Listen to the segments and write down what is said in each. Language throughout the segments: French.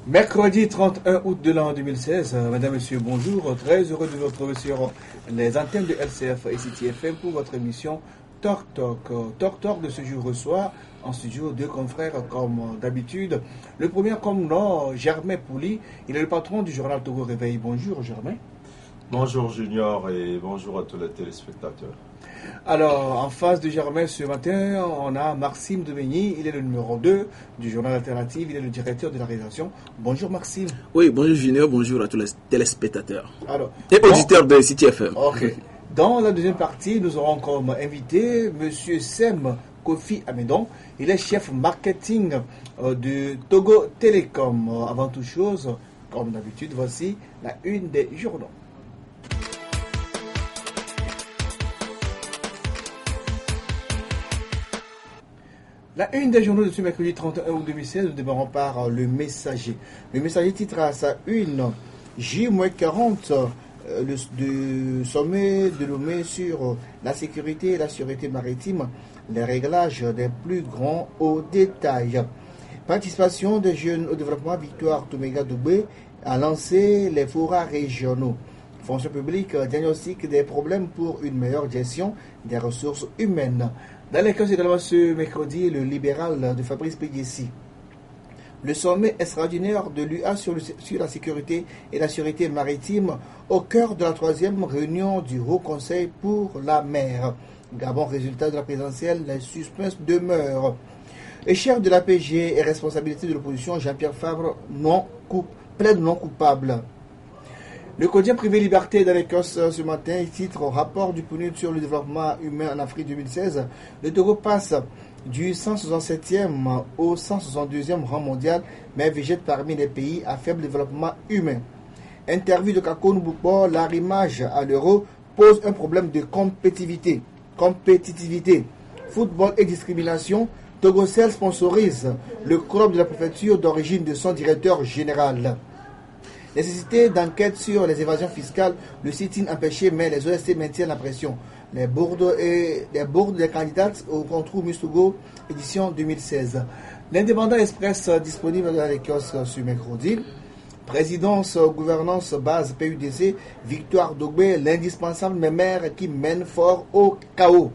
Mercredi 31 août de l'an 2016, Madame, Monsieur, bonjour. Très heureux de vous retrouver sur les antennes de LCF et City FM pour votre émission Talk Talk. Talk Talk de ce jour reçoit en studio deux confrères comme d'habitude. Le premier comme nom, Germain Pouli. Il est le patron du journal Togo Réveil. Bonjour Germain. Bonjour Junior et bonjour à tous les téléspectateurs. Alors, en face de Germain ce matin, on a Maxime Demeigny, il est le numéro 2 du journal alternatif, il est le directeur de la rédaction. Bonjour Maxime. Oui, bonjour Junior, bonjour à tous les téléspectateurs. Alors, et auditeurs de City FM. Ok. Dans la deuxième partie, nous aurons comme invité Monsieur Sem Kofi Amedon. Il est chef marketing de Togo Télécom. Avant toute chose, comme d'habitude, voici la une des journaux. La une des journaux de ce mercredi 31 août 2016, nous démarrons par Le Messager. Le Messager titre à sa une J-40, le sommet de Lomé sur la sécurité et la sûreté maritime, les réglages des plus grands au détail. Participation des jeunes au développement, Victoire Toméga Doubé a lancé les forats régionaux. Fonction publique diagnostic des problèmes pour une meilleure gestion des ressources humaines. Dans les cas également ce mercredi, le libéral de Fabrice Pédiessi. Le sommet extraordinaire de l'UA sur la sécurité et la sûreté maritime au cœur de la troisième réunion du Haut Conseil pour la mer. Gabon, résultat de la présidentielle, les suspens demeurent. Et chef de l'APG et responsabilité de l'opposition, Jean-Pierre Favre, plaide non coupable. Le quotidien privé Liberté dans l'Écosse ce matin, il titre rapport du PNUD sur le développement humain en Afrique 2016. Le Togo passe du 167e au 162e rang mondial, mais végète parmi les pays à faible développement humain. Interview de Kako Nboupo, l'arrimage à l'euro pose un problème de compétitivité. Football et discrimination, Togocel sponsorise le club de la préfecture d'origine de son directeur général. Nécessité d'enquête sur les évasions fiscales, le sit-in empêché, mais les OST maintiennent la pression. Les bourdes des candidates au contrôle Mustogo, édition 2016. L'Indépendant Express disponible dans les kiosques ce mercredi. Présidence, gouvernance, base PUDC, Victoire Dogbé, l'indispensable mémère qui mène fort au chaos.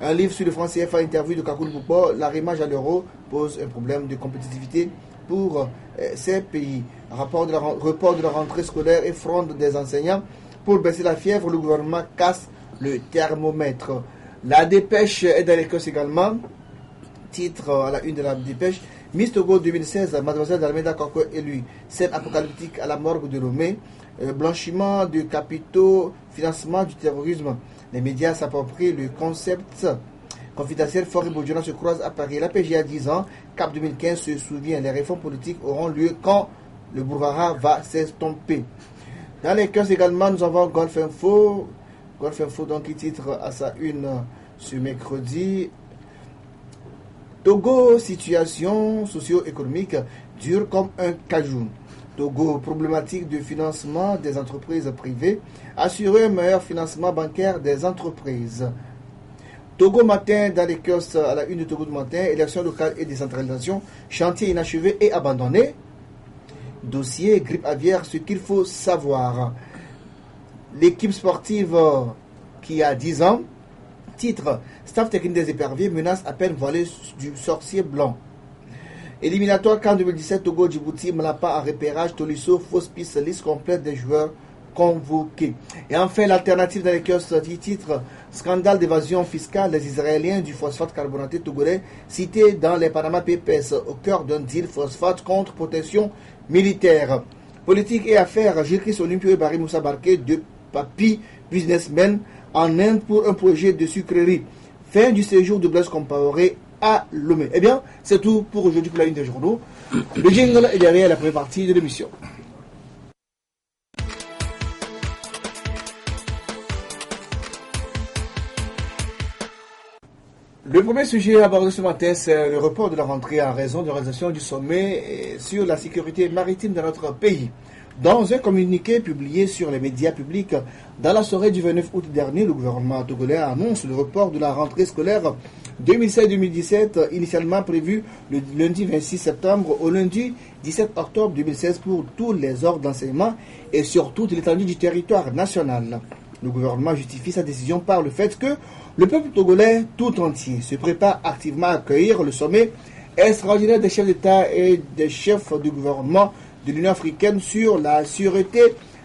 Un livre sur le franc CFA, interview de Kakoul Boupo, l'arrimage à l'euro pose un problème de compétitivité pour ces pays. Report de la rentrée scolaire et fronde des enseignants. Pour baisser la fièvre, le gouvernement casse le thermomètre. La dépêche est dans l'Écosse également. Titre à la une de la dépêche. Miss Togo 2016, Mademoiselle d'Almeida Kako élue. Scène apocalyptique à la morgue de Lomé. Blanchiment de capitaux, financement du terrorisme. Les médias s'approprient le concept confidentiel. Fort et Bojona se croisent à Paris. La PG a 10 ans. Cap 2015 se souvient. Les réformes politiques auront lieu quand le brouhaha va s'estomper. Dans les cas également, nous avons Golf Info. Golf Info donc qui titre à sa une ce mercredi. Togo, situation socio-économique dure comme un cajou. Togo, problématique de financement des entreprises privées. Assurer un meilleur financement bancaire des entreprises. Togo matin dans les kiosques à la une de Togo du matin. Élections locales et décentralisation. Chantier inachevé et abandonné. Dossier grippe aviaire, ce qu'il faut savoir. L'équipe sportive qui a 10 ans. Titre, staff technique des éperviers menace à peine voilée du sorcier blanc. Éliminatoire CAN 2017, Togo, Djibouti, Malapa en repérage, Tolisso, fausse piste, liste complète des joueurs convoqués. Et enfin, l'alternative dans les kiosques qui titre, scandale d'évasion fiscale, les Israéliens du phosphate carbonaté togolais, cité dans les Panama Papers, au cœur d'un deal phosphate contre protection militaire. Politique et affaires, Gilles-Christ Olympio et Barry Moussa Barké, deux papis businessmen en Inde pour un projet de sucrerie. Fin du séjour de Blaise Compaoré à Lomé. Eh bien, c'est tout pour aujourd'hui pour la une des journaux. Le jingle est derrière la première partie de l'émission. Le premier sujet abordé ce matin, c'est le report de la rentrée en raison de l'organisation du sommet sur la sécurité maritime dans notre pays. Dans un communiqué publié sur les médias publics, dans la soirée du 29 août dernier, le gouvernement togolais annonce le report de la rentrée scolaire 2016-2017, initialement prévu le lundi 26 septembre au lundi 17 octobre 2016 pour tous les ordres d'enseignement et sur toute l'étendue du territoire national. Le gouvernement justifie sa décision par le fait que le peuple togolais tout entier se prépare activement à accueillir le sommet extraordinaire des chefs d'État et des chefs du gouvernement de l'Union africaine sur la sûreté,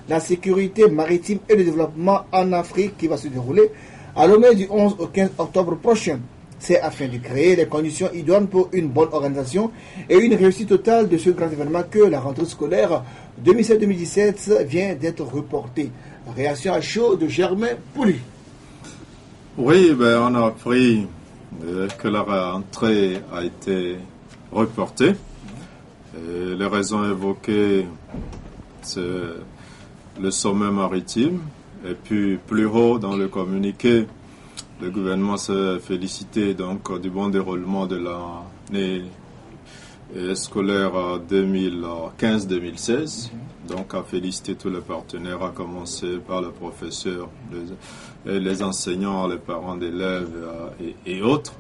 la sécurité maritime et le développement en Afrique qui va se dérouler à Lomé du 11 au 15 octobre prochain. C'est afin de créer les conditions idoines pour une bonne organisation et une réussite totale de ce grand événement que la rentrée scolaire 2017-2017 vient d'être reportée. Réaction à chaud de Germain Pouli. Oui, on a appris que la rentrée a été reportée. Et les raisons évoquées, c'est le sommet maritime. Et puis plus haut dans le communiqué, le gouvernement s'est félicité donc du bon déroulement de l'année scolaire 2015-2016. Donc a félicité tous les partenaires, à commencer par les professeurs, les enseignants, les parents d'élèves et autres.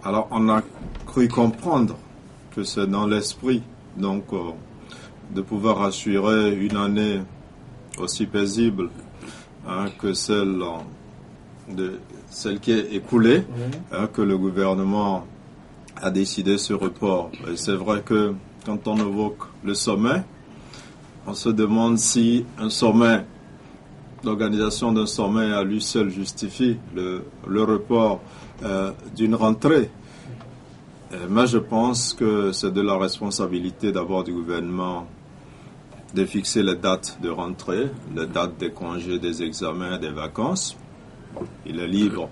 Alors on a cru comprendre que c'est dans l'esprit donc de pouvoir assurer une année aussi paisible que celle qui est écoulée, que le gouvernement a décidé ce report. Et c'est vrai que quand on évoque le sommet, on se demande si l'organisation d'un sommet à lui seul justifie le report d'une rentrée. Mais je pense que c'est de la responsabilité d'abord du gouvernement de fixer les dates de rentrée, les dates des congés, des examens, des vacances. Il est libre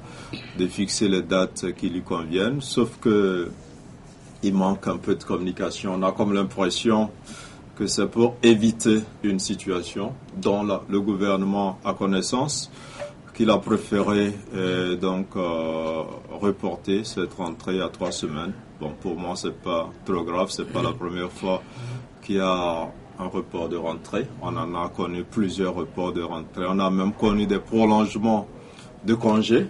de fixer les dates qui lui conviennent, sauf que il manque un peu de communication. On a comme l'impression que c'est pour éviter une situation dont le gouvernement a connaissance, qu'il a préféré reporter cette rentrée à 3 semaines. Bon, pour moi, c'est pas trop grave, c'est pas la première fois qu'il y a un report de rentrée. On en a connu plusieurs reports de rentrée. On a même connu des prolongements de congés.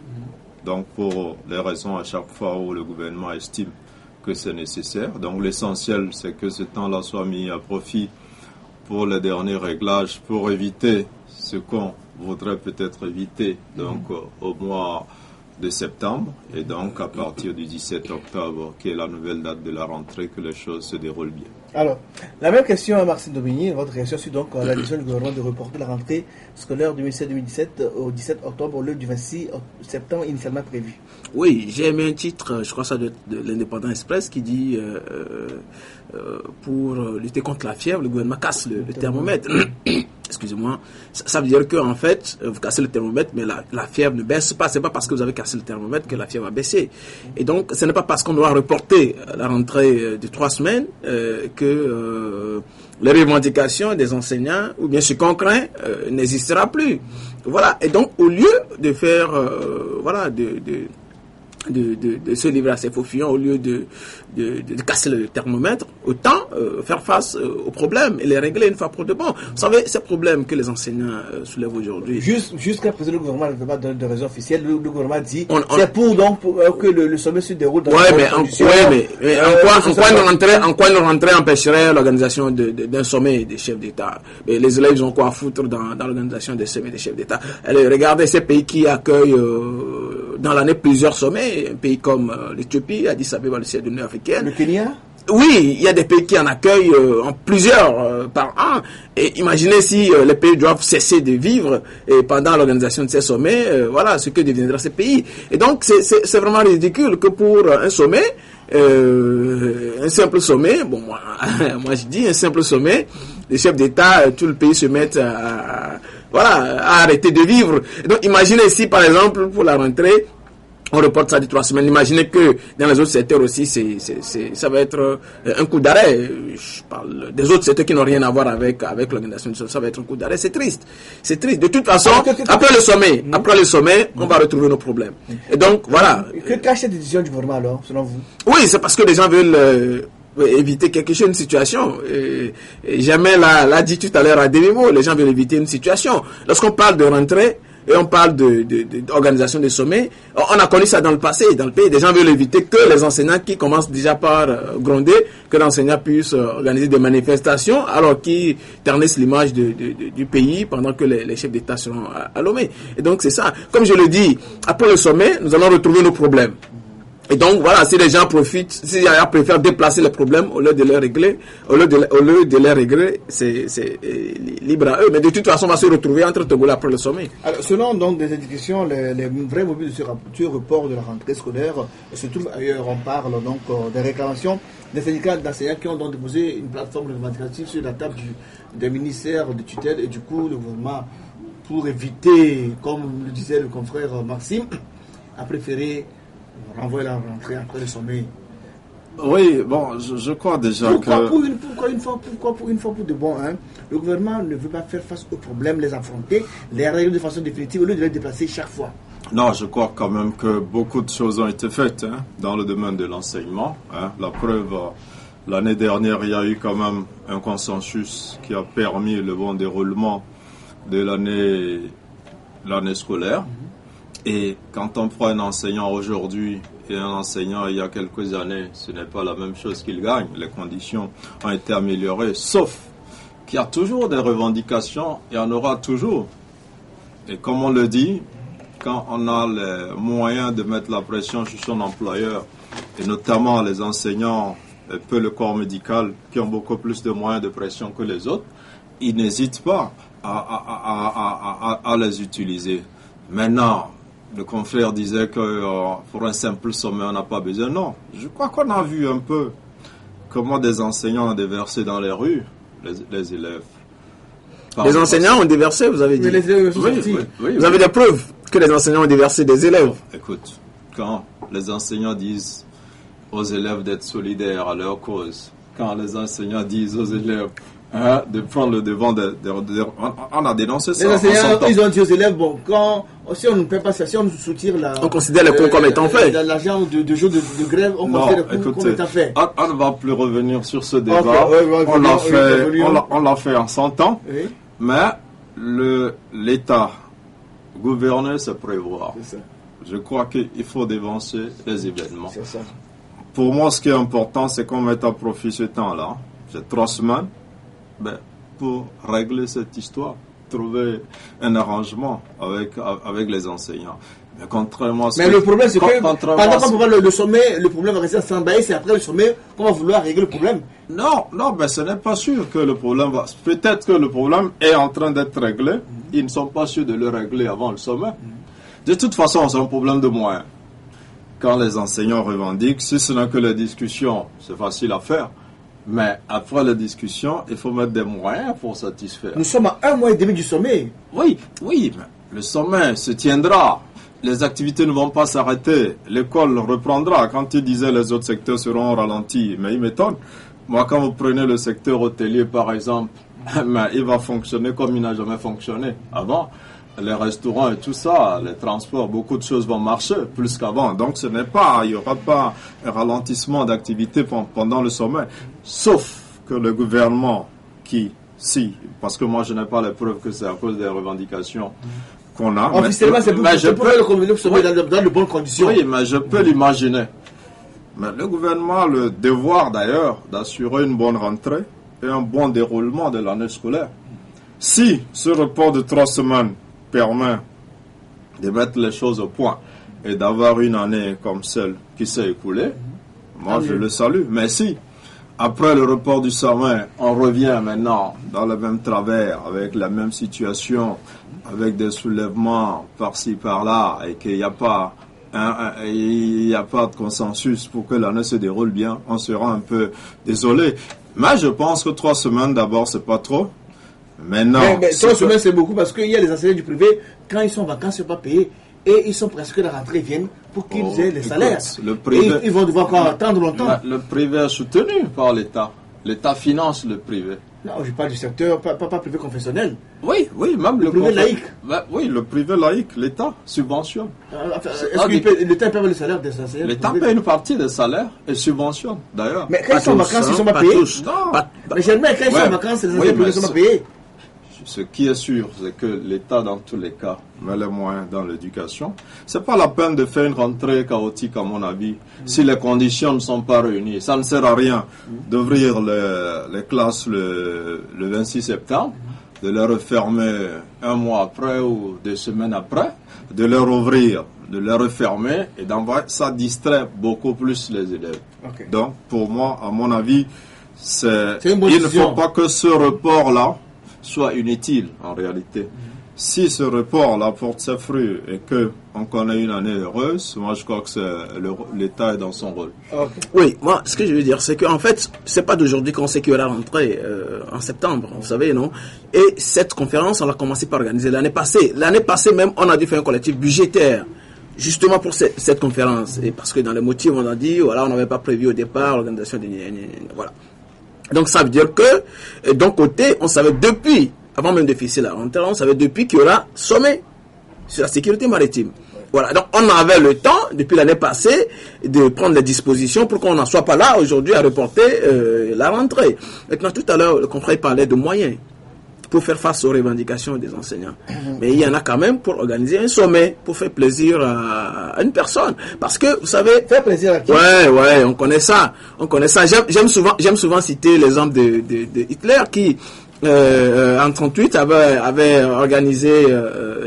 Donc, pour les raisons à chaque fois où le gouvernement estime que c'est nécessaire. Donc, l'essentiel, c'est que ce temps-là soit mis à profit pour les derniers réglages, pour éviter ce qu'on voudrait peut-être éviter donc au mois de septembre, et donc à partir du 17 octobre, qui est la nouvelle date de la rentrée, que les choses se déroulent bien. Alors, la même question à Marcel Dominier, votre réaction sur donc la décision du gouvernement de reporter la rentrée scolaire 2016-2017 au 17 octobre au lieu du 26 septembre initialement prévu. Oui, j'ai mis un titre, je crois ça de l'Indépendant Express, qui dit pour lutter contre la fièvre, le gouvernement casse le thermomètre. Excusez-moi, ça veut dire que en fait, vous cassez le thermomètre, mais la fièvre ne baisse pas. C'est pas parce que vous avez cassé le thermomètre que la fièvre va baisser. Et donc, ce n'est pas parce qu'on doit reporter la rentrée de 3 semaines que les revendications des enseignants, ou bien ce qu'on craint, n'existera plus. Voilà. Et donc, au lieu de faire, de se livrer à ces faux fuyants, au lieu de casser le thermomètre, autant faire face aux problèmes et les régler une fois pour de bon. Vous savez, ces problèmes que les enseignants soulèvent aujourd'hui. Jusqu'à présent, le gouvernement ne veut pas donner de raison officielle. Le gouvernement dit c'est pour que le sommet se déroule dans en quoi une rentrée empêcherait l'organisation d'un sommet des chefs d'État? Et les élèves ont quoi à foutre dans l'organisation des sommets des chefs d'État? Regardez ces pays qui accueillent dans l'année plusieurs sommets, un pays comme l'Éthiopie, Addis Abeba, le siège de l'Union africaine. Le Kenya? Oui, il y a des pays qui en accueillent en plusieurs par an. Et imaginez si les pays doivent cesser de vivre pendant l'organisation de ces sommets, voilà ce que deviendra ces pays. Et donc c'est vraiment ridicule que pour un sommet, un simple sommet, bon moi je dis un simple sommet, les chefs d'État, tout le pays se mettent à arrêter de vivre. Et donc imaginez si par exemple pour la rentrée, on reporte ça de 3 semaines. Imaginez que dans les autres secteurs aussi, ça va être un coup d'arrêt. Je parle des autres secteurs qui n'ont rien à voir avec l'organisation du sommet. Ça va être un coup d'arrêt. C'est triste. C'est triste. De toute façon, après le sommet, on va retrouver nos problèmes. Et donc, voilà. Que cache cette décision du gouvernement alors, selon vous? Oui, c'est parce que les gens veulent éviter quelque chose, une situation. Et jamais l'a dit tout à l'heure à demi-mot. Les gens veulent éviter une situation. Lorsqu'on parle de rentrée, et on parle d'organisation des sommets. On a connu ça dans le passé, dans le pays. Des gens veulent éviter que les enseignants qui commencent déjà par gronder, que l'enseignant puisse organiser des manifestations, alors qu'ils ternissent l'image du pays pendant que les chefs d'État seront à Lomé. Et donc c'est ça. Comme je le dis, après le sommet, nous allons retrouver nos problèmes. Et donc voilà, si les gens profitent, si les gens préfèrent déplacer les problèmes au lieu de les régler, c'est libre à eux. Mais de toute façon, on va se retrouver entre Togolais après le sommet. Alors, selon donc des indications, les vrais motifs de ce report de la rentrée scolaire se trouvent ailleurs. On parle donc des réclamations des syndicats d'enseignants qui ont donc déposé une plateforme revendicative sur la table des ministères de tutelle, et du coup le gouvernement, pour éviter, comme le disait le confrère Maxime, a préféré renvoyer la rentrée après le sommet. Oui, bon, je crois déjà pourquoi pour une fois pour de bon, le gouvernement ne veut pas faire face aux problèmes, les affronter, les régler de façon définitive au lieu de les déplacer chaque fois? Non, je crois quand même que beaucoup de choses ont été faites dans le domaine de l'enseignement. La preuve, l'année dernière, il y a eu quand même un consensus qui a permis le bon déroulement de l'année scolaire. Et quand on prend un enseignant aujourd'hui et un enseignant il y a quelques années, ce n'est pas la même chose qu'il gagne. Les conditions ont été améliorées, sauf qu'il y a toujours des revendications, il y en aura toujours. Et comme on le dit, quand on a les moyens de mettre la pression sur son employeur, et notamment les enseignants et peu le corps médical qui ont beaucoup plus de moyens de pression que les autres, ils n'hésitent pas à les utiliser. Maintenant, le confrère disait que pour un simple sommet, on n'a pas besoin. Non, je crois qu'on a vu un peu comment des enseignants ont déversé dans les rues les élèves. Les enseignants ont déversé, vous avez dit? Mais les élèves sont sortis. Oui. Vous avez des preuves que les enseignants ont déversé des élèves? Écoute, quand les enseignants disent aux élèves d'être solidaires à leur cause, quand les enseignants disent aux élèves de prendre le devant, on a dénoncé ça. Les enseignants, ils ont dit aux élèves, bon, si on ne paie pas ça, si on nous soutire on considère les cours comme étant faits. L'argent de jour de grève, on considère les cours comme étant faits. On ne va plus revenir sur ce débat. On l'a fait en 100 ans. Oui. Mais l'État, gouverner, c'est prévoir. Je crois qu'il faut dévancer les événements. C'est ça. Pour moi, ce qui est important, c'est qu'on mette à profit ce temps-là. C'est 3 semaines. Pour régler cette histoire, trouver un arrangement avec les enseignants. Mais contrairement à ce le problème, c'est que pendant qu'on va le sommet, le problème va rester sans bailler, c'est après le sommet qu'on va vouloir régler le problème. Non, mais ce n'est pas sûr que le problème va... Peut-être que le problème est en train d'être réglé. Ils ne sont pas sûrs de le régler avant le sommet. De toute façon, c'est un problème de moyens. Quand les enseignants revendiquent, si ce n'est que la discussion, c'est facile à faire. Mais après la discussion, il faut mettre des moyens pour satisfaire. Nous sommes à 1 mois et demi du sommet. Oui, mais le sommet se tiendra. Les activités ne vont pas s'arrêter. L'école reprendra. Quand il disait les autres secteurs seront ralentis, mais il m'étonne. Moi, quand vous prenez le secteur hôtelier, par exemple, il va fonctionner comme il n'a jamais fonctionné avant. Les restaurants et tout ça, les transports, beaucoup de choses vont marcher plus qu'avant. Donc il n'y aura pas un ralentissement d'activité pendant le sommet. Sauf que le gouvernement parce que moi je n'ai pas la preuve que c'est à cause des revendications qu'on a. Officiellement, c'est pour le sommet dans de bonnes conditions. Oui, mais je peux l'imaginer. Mais le gouvernement a le devoir d'ailleurs d'assurer une bonne rentrée et un bon déroulement de l'année scolaire. Si ce report de 3 semaines permet de mettre les choses au point et d'avoir une année comme celle qui s'est écoulée, moi je le salue. Mais si, après le report du sommet, on revient maintenant dans le même travers, avec la même situation, avec des soulèvements par-ci, par-là, et qu'il n'y a pas de consensus pour que l'année se déroule bien, on sera un peu désolé. Mais je pense que 3 semaines d'abord, c'est pas trop. Mais 3 semaines, c'est beaucoup parce qu'il y a les enseignants du privé, quand ils sont en vacances, ils ne sont pas payés. Et ils sont presque que la rentrée vienne pour qu'ils aient les salaires. Et ils vont devoir encore attendre longtemps. Le privé est soutenu par l'État. L'État finance le privé. Non, je parle du secteur, pas privé confessionnel. Oui, même le privé laïque. Oui, le privé laïque, l'État subventionne. Est-ce que l'État paie le salaire des enseignants? L'État paie une partie des salaires et subventionne, d'ailleurs. Mais quand ils sont en vacances, ils ne sont pas payés. Non. Mais généralement, quand ils sont en vacances, les enseignants ne sont pas payés. ce qui est sûr, c'est que l'État, dans tous les cas, met les moyens dans l'éducation. C'est pas la peine de faire une rentrée chaotique, à mon avis, si les conditions ne sont pas réunies. Ça ne sert à rien d'ouvrir les classes le 26 septembre, de les refermer un mois après ou 2 semaines après, de les rouvrir, de les refermer, et d'envoyer. Ça distrait beaucoup plus les élèves. Okay. Donc, pour moi, à mon avis, il ne décision. faut pas que ce report-là soit inutile en réalité. Si ce report-là porte ses fruits et qu'on connaît une année heureuse, moi je crois que l'État est dans son rôle. Okay. Oui, moi, ce que je veux dire, c'est qu'en fait, c'est pas d'aujourd'hui qu'on sait qu'il y aura rentrée en septembre, vous savez, non? Et cette conférence, on l'a commencé par organiser l'année passée. L'année passée même, on a dû faire un collectif budgétaire, justement pour cette conférence. Et parce que dans les motifs, on a dit, voilà, on n'avait pas prévu au départ l'organisation des... Voilà. Donc ça veut dire que, d'un côté, on savait depuis, avant même de fixer la rentrée, on savait depuis qu'il y aura sommet sur la sécurité maritime. Voilà, donc on avait le temps, depuis l'année passée, de prendre les dispositions pour qu'on n'en soit pas là aujourd'hui à reporter la rentrée. Maintenant, tout à l'heure, le confrère parlait de moyens pour faire face aux revendications des enseignants. Mais il y en a quand même pour organiser un sommet, pour faire plaisir à une personne. Parce que, vous savez... Faire plaisir à qui? Ouais, on connaît ça. J'aime souvent citer l'exemple de Hitler qui, en 1938, avait organisé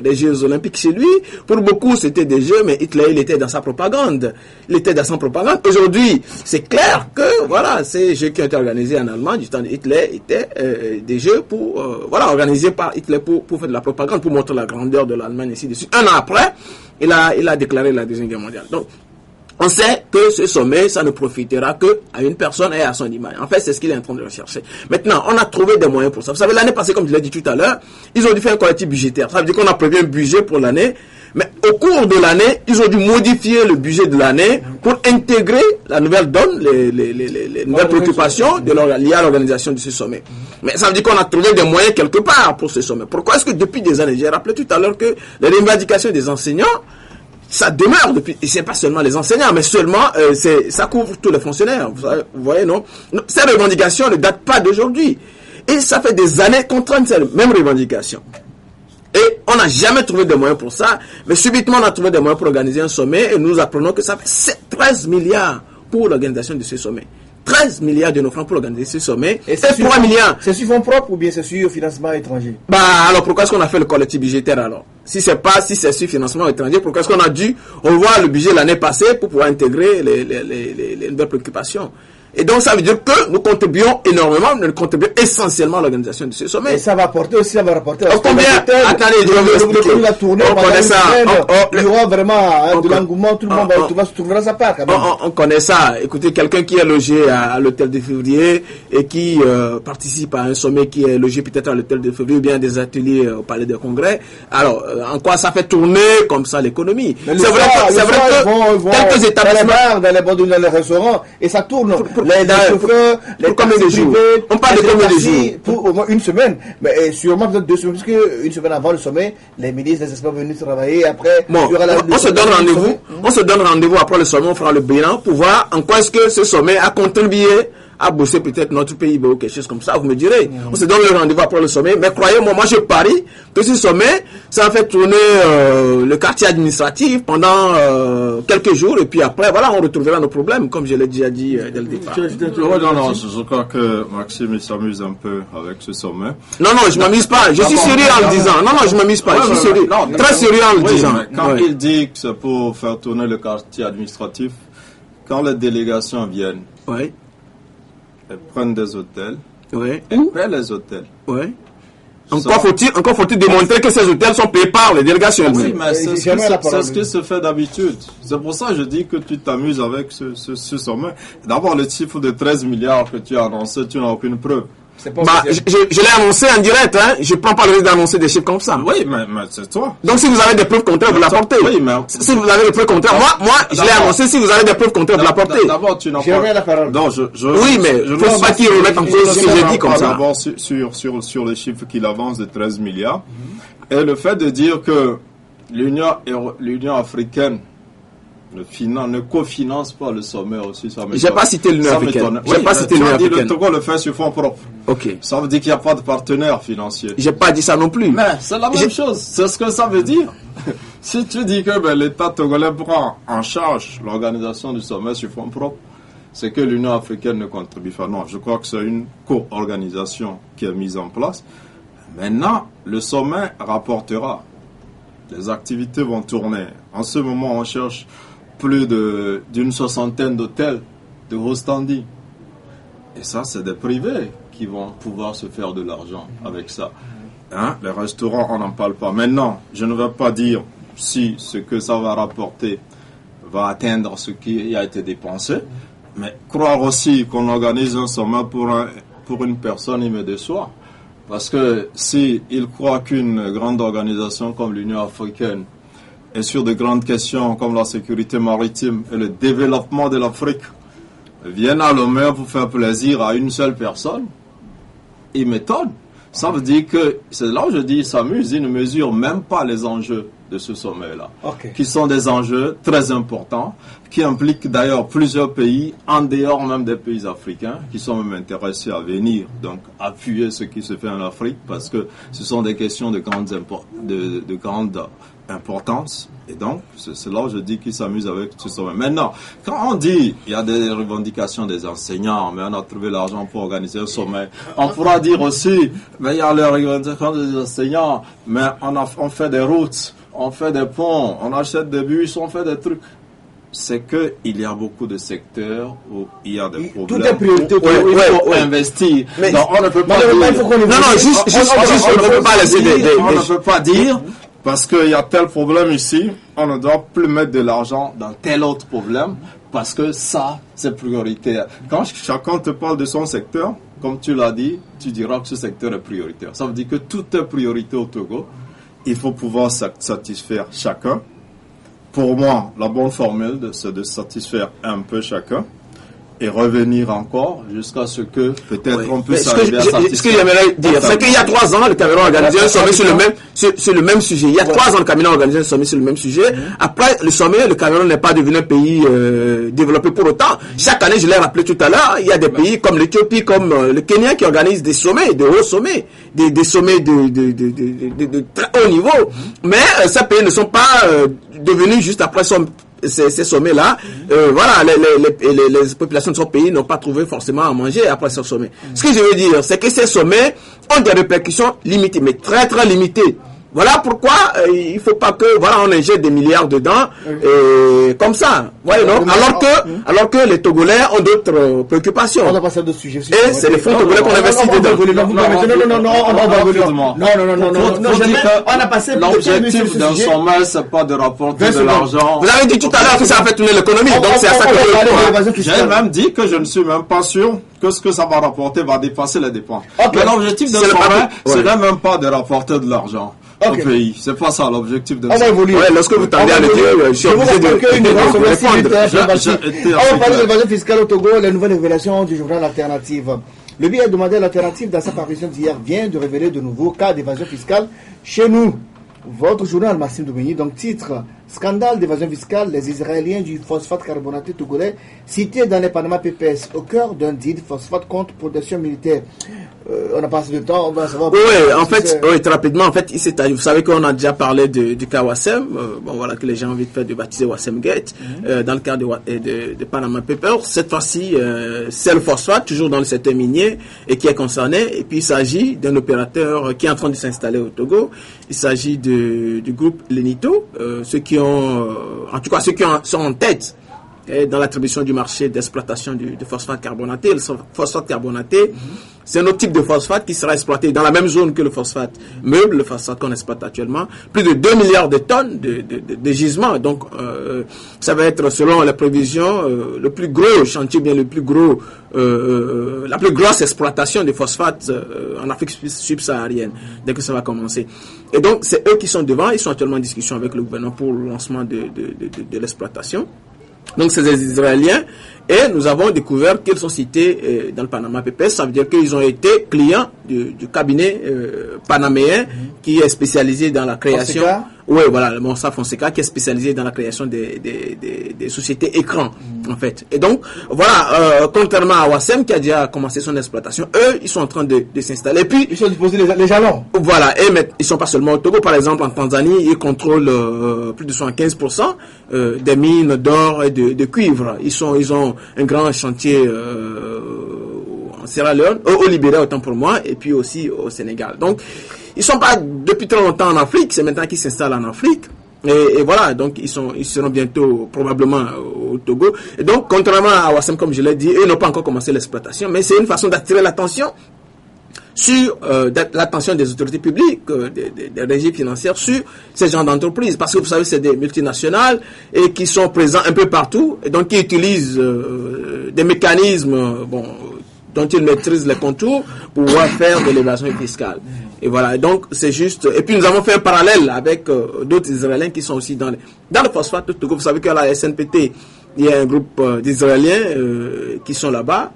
les Jeux Olympiques chez lui. Pour beaucoup, c'était des Jeux, mais Hitler, il était dans sa propagande. Aujourd'hui, c'est clair que, voilà, ces Jeux qui ont été organisés en Allemagne, du temps de Hitler, étaient des Jeux organisés par Hitler pour faire de la propagande, pour montrer la grandeur de l'Allemagne, ainsi de suite. Un an après, il a déclaré la Deuxième Guerre mondiale. Donc, on sait que ce sommet, ça ne profitera qu'à une personne et à son image. En fait, c'est ce qu'il est en train de rechercher. Maintenant, on a trouvé des moyens pour ça. Vous savez, l'année passée, comme je l'ai dit tout à l'heure, ils ont dû faire un collectif budgétaire. Ça veut dire qu'on a prévu un budget pour l'année. Mais au cours de l'année, ils ont dû modifier le budget de l'année pour intégrer la nouvelle donne, les nouvelles préoccupations liées à l'organisation de ce sommet. Mais ça veut dire qu'on a trouvé des moyens quelque part pour ce sommet. Pourquoi est-ce que depuis des années, j'ai rappelé tout à l'heure que les revendications des enseignants, ça demeure depuis, et c'est pas seulement les enseignants, mais seulement, ça couvre tous les fonctionnaires. Vous voyez, non? Ces revendications ne datent pas d'aujourd'hui. Et ça fait des années qu'on traîne ces mêmes revendications. Et on n'a jamais trouvé de moyens pour ça, mais subitement on a trouvé des moyens pour organiser un sommet, et nous apprenons que ça fait 13 milliards pour l'organisation de ce sommet. 13 milliards de nos francs pour organiser ce sommet, et 3 milliards. C'est sur fonds propres ou bien c'est sur financement étranger? Alors pourquoi est-ce qu'on a fait le collectif budgétaire alors? Si c'est sur financement étranger, pourquoi est-ce qu'on a dû revoir le budget l'année passée pour pouvoir intégrer les nouvelles préoccupations? Et donc ça veut dire que nous contribuons énormément, nous contribuons essentiellement à l'organisation de ce sommet. Et ça va rapporter aussi, rapporter. Combien? Attendez, je vais vous expliquer. La tournée, on connaît ça. Il y aura vraiment de l'engouement, tout le monde va se trouver à sa part. On connaît ça. Écoutez, quelqu'un qui est logé à l'hôtel de Février et qui participe à un sommet qui est logé peut-être à l'hôtel de Février ou bien à des ateliers au palais des congrès. Alors, en quoi ça fait tourner comme ça l'économie? C'est vrai que quelques établissements dans les restaurants et ça tourne. Les chauffeurs, les combien de jours? On parle de combien de jours? Pour au moins une semaine, mais sûrement peut-être 2 semaines, parce qu'une semaine avant le sommet, les ministres des experts venus travailler. Après, bon, on se donne rendez-vous. On se donne rendez-vous après le sommet. On fera le bilan pour voir en quoi est-ce que ce sommet a contribué à bosser peut-être notre pays ou quelque chose comme ça. Vous me direz. On se donne le rendez-vous après le sommet. Mais croyez-moi, moi je parie que ce sommet, ça a fait tourner le quartier administratif pendant quelques jours. Et puis après, voilà, on retrouvera nos problèmes, comme je l'ai déjà dit dès le départ. Non, je crois que Maxime s'amuse un peu avec ce sommet. Non, je m'amuse pas. Je suis sérieux en le disant. Non, je m'amuse pas. Je suis sérieux. Très sérieux en le disant. Quand il dit que c'est pour faire tourner le quartier administratif, quand les délégations viennent, elles prennent des hôtels, elles paient les hôtels. Encore faut-il démontrer que ces hôtels sont payés par les délégations. Oui, mais c'est ce qui se fait d'habitude. C'est pour ça que je dis que tu t'amuses avec ce sommet. D'abord, le chiffre de 13 milliards que tu as annoncé, tu n'as aucune preuve. Je l'ai annoncé en direct, hein. Je prends pas le risque d'annoncer des chiffres comme ça. Oui, mais c'est toi. Donc si vous avez des preuves contraires, vous l'apportez. Oui, mais si vous avez des preuves contraires, moi, je l'ai annoncé. Si vous avez des preuves contraires, vous l'apportez. D'abord, tu n'as pas. La parole. Non, oui, mais il faut pas qu'il remette en cause ce que j'ai dit comme ça. D'abord sur les chiffres qu'il avance de 13 milliards et le fait de dire que l'Union africaine ne cofinance pas le sommet aussi. J'ai pas cité l'Union africaine. J'ai pas cité l'Union africaine. Le Togo le fait sur fonds propres. Ok. Ça veut dire qu'il n'y a pas de partenaire financier. J'ai pas dit ça non plus. Mais c'est la même chose. C'est ce que ça veut dire. Si tu dis que l'État togolais prend en charge l'organisation du sommet sur fonds propres, c'est que l'Union africaine ne contribue pas. Non, je crois que c'est une co-organisation qui est mise en place. Maintenant, le sommet rapportera. Les activités vont tourner. En ce moment, on cherche plus d'une soixantaine d'hôtels de haut standing. Et ça, c'est des privés qui vont pouvoir se faire de l'argent avec ça. Hein? Les restaurants, on n'en parle pas. Maintenant, je ne vais pas dire si ce que ça va rapporter va atteindre ce qui a été dépensé. Mais croire aussi qu'on organise un sommet pour une personne, il me déçoit. Parce que si il croit qu'une grande organisation comme l'Union africaine est sur de grandes questions comme la sécurité maritime et le développement de l'Afrique, viennent à Lomé pour faire plaisir à une seule personne, il m'étonne. Ça veut dire que, c'est là où je dis, il s'amuse, il ne mesure même pas les enjeux de ce sommet-là, qui sont des enjeux très importants, qui impliquent d'ailleurs plusieurs pays, en dehors même des pays africains, qui sont même intéressés à venir, donc appuyer ce qui se fait en Afrique, parce que ce sont des questions de grande importance. Et donc, c'est là où je dis qu'ils s'amusent avec ce sommet. Maintenant, quand on dit il y a des revendications des enseignants, mais on a trouvé l'argent pour organiser un sommet, on pourra dire aussi, mais il y a les revendications des enseignants, mais on fait des routes, on fait des ponts, on achète des bus, on fait des trucs. C'est qu'il y a beaucoup de secteurs où il y a des problèmes. Tout est priorité. Il faut investir. Mais donc, on ne peut pas dire... On ne peut pas dire... Parce qu'il y a tel problème ici, on ne doit plus mettre de l'argent dans tel autre problème, parce que ça, c'est prioritaire. Quand chacun te parle de son secteur, comme tu l'as dit, tu diras que ce secteur est prioritaire. Ça veut dire que tout est priorité au Togo. Il faut pouvoir satisfaire chacun. Pour moi, la bonne formule, c'est de satisfaire un peu chacun et revenir encore jusqu'à ce que peut-être on puisse arriver à satisfaire. Ce que j'aimerais dire, c'est qu'il y a 3 ans, le Cameroun a organisé un sommet sur le même sujet. Il y a 3 ans, le Cameroun a organisé un sommet sur le même sujet. Après le sommet, le Cameroun n'est pas devenu un pays développé pour autant. Chaque année, je l'ai rappelé tout à l'heure, il y a des pays comme l'Éthiopie, comme le Kenya qui organisent des sommets, de hauts sommets, des sommets de très haut niveau. Mais ces pays ne sont pas devenus juste après ces sommets-là, voilà, les populations de ce pays n'ont pas trouvé forcément à manger après ce sommet. Ce que je veux dire, c'est que ces sommets ont des répercussions limitées, mais très très limitées. Voilà pourquoi il faut pas que on injecte des milliards dedans comme ça. Voyez, non? Alors que les Togolais ont d'autres préoccupations. On va passer à d'autres sujets. Et c'est les fonds togolais qu'on investit dedans. On a passé l'objectif d'un sommet, c'est pas de rapporter de l'argent. Vous avez dit tout à l'heure que ça va faire tourner l'économie, donc c'est à ça que je j'ai même dit que je ne suis même pas sûr que ce que ça va rapporter va dépasser les dépenses. Mais l'objectif d'un sommet, ce n'est même pas de rapporter de l'argent au pays. C'est pas ça l'objectif de ça. Lorsque vous tendez à le dire, je suis obligé de répondre. On va parler de l'évasion fiscale au Togo, les nouvelles révélations du journal Alternative. Le billet hebdomadaire L'Alternative, dans sa parution d'hier, vient de révéler de nouveaux cas d'évasion fiscale chez nous. Votre journal, Maxime Doubigny, donc titre Scandale d'évasion fiscale, les Israéliens du phosphate carbonaté togolais cités dans les Panama Papers au cœur d'un deal phosphate contre protection militaire. On a passé de temps, on va savoir. Oui, en fait, très rapidement, en fait, vous savez qu'on a déjà parlé du cas Wassem, voilà, que les gens ont envie de faire de baptiser Wassem Gate, dans le cadre de Panama Papers. Cette fois-ci, c'est le phosphate, toujours dans le secteur minier, et qui est concerné. Et puis, il s'agit d'un opérateur qui est en train de s'installer au Togo. Il s'agit du groupe Lenito, ceux qui sont en tête dans l'attribution du marché d'exploitation du phosphate carbonaté. Le phosphate carbonaté, c'est un autre type de phosphate qui sera exploité dans la même zone que le phosphate meuble, le phosphate qu'on exploite actuellement. Plus de 2 milliards de tonnes de gisements. Donc, ça va être, selon les prévisions, le plus gros chantier, bien le plus gros, la plus grosse exploitation de phosphate en Afrique subsaharienne, dès que ça va commencer. Et donc, c'est eux qui sont devant. Ils sont actuellement en discussion avec le gouvernement pour le lancement de l'exploitation. Donc, c'est des Israéliens. Et nous avons découvert qu'ils sont cités dans le Panama Papers. Ça veut dire qu'ils ont été clients du cabinet panaméen qui est spécialisé dans la création. Oui, voilà, le Monsaf Fonseca qui est spécialisé dans la création des sociétés écrans, en fait. Et donc, voilà, contrairement à Wassem qui a déjà commencé son exploitation, eux, ils sont en train de s'installer. Et puis, ils sont disposés les jalons. Voilà, et ils sont pas seulement au Togo, par exemple, en Tanzanie, ils contrôlent plus de 75% des mines d'or et de cuivre. Ils ont un grand chantier en Sierra Leone, au Libéria autant pour moi, et puis aussi au Sénégal. Donc, ils sont pas depuis très longtemps en Afrique, c'est maintenant qu'ils s'installent en Afrique. Et voilà, donc ils seront bientôt probablement au Togo. Et donc, contrairement à Wassem, comme je l'ai dit, eux n'ont pas encore commencé l'exploitation, mais c'est une façon d'attirer l'attention sur l'attention des autorités publiques, des régies financières sur ces genres d'entreprises. Parce que vous savez, c'est des multinationales et qui sont présents un peu partout et donc qui utilisent des mécanismes dont ils maîtrisent les contours pour pouvoir faire de l'évasion fiscale. Et voilà, donc c'est juste... Et puis nous avons fait un parallèle avec d'autres Israéliens qui sont aussi dans le phosphate du Togo. Vous savez qu'à la SNPT, il y a un groupe d'Israéliens qui sont là-bas,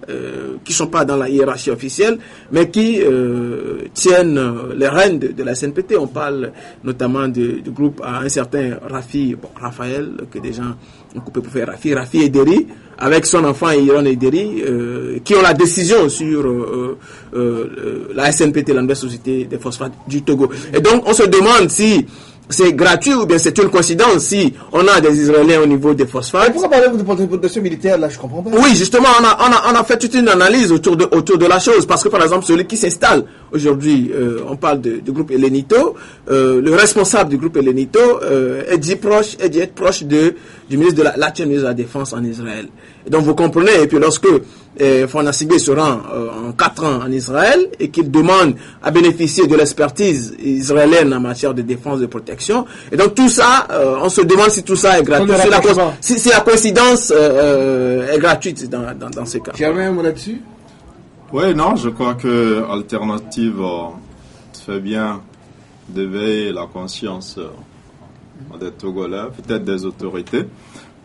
qui ne sont pas dans la hiérarchie officielle, mais qui tiennent les rênes de la SNPT. On parle notamment du groupe à un certain Raphaël, que des gens ont coupé pour faire Rafi Ederi, avec son enfant Iron Ederi, qui ont la décision sur la SNPT, la nouvelle société des phosphates du Togo. Et donc, on se demande si c'est gratuit ou bien c'est une coïncidence si on a des Israéliens au niveau des phosphates. Pourquoi parlez-vous de protection militaire là? Je comprends pas. Oui, justement, on a fait toute une analyse autour de la chose, parce que par exemple celui qui s'installe aujourd'hui, on parle du groupe Elenito, le responsable du groupe Elenito est dit être proche du ministre de l'actuel ministre de la Défense en Israël. Et donc vous comprenez, et puis lorsque Fona Sigbe se rend en 4 ans en Israël et qu'il demande à bénéficier de l'expertise israélienne en matière de défense, de protection. Et donc tout ça, on se demande si tout ça est gratuit, si la coïncidence est gratuite dans ce cas. Tu avais un mot là-dessus? Oui, non, je crois que Alternative fait bien d'éveiller la conscience des Togolais, peut-être des autorités,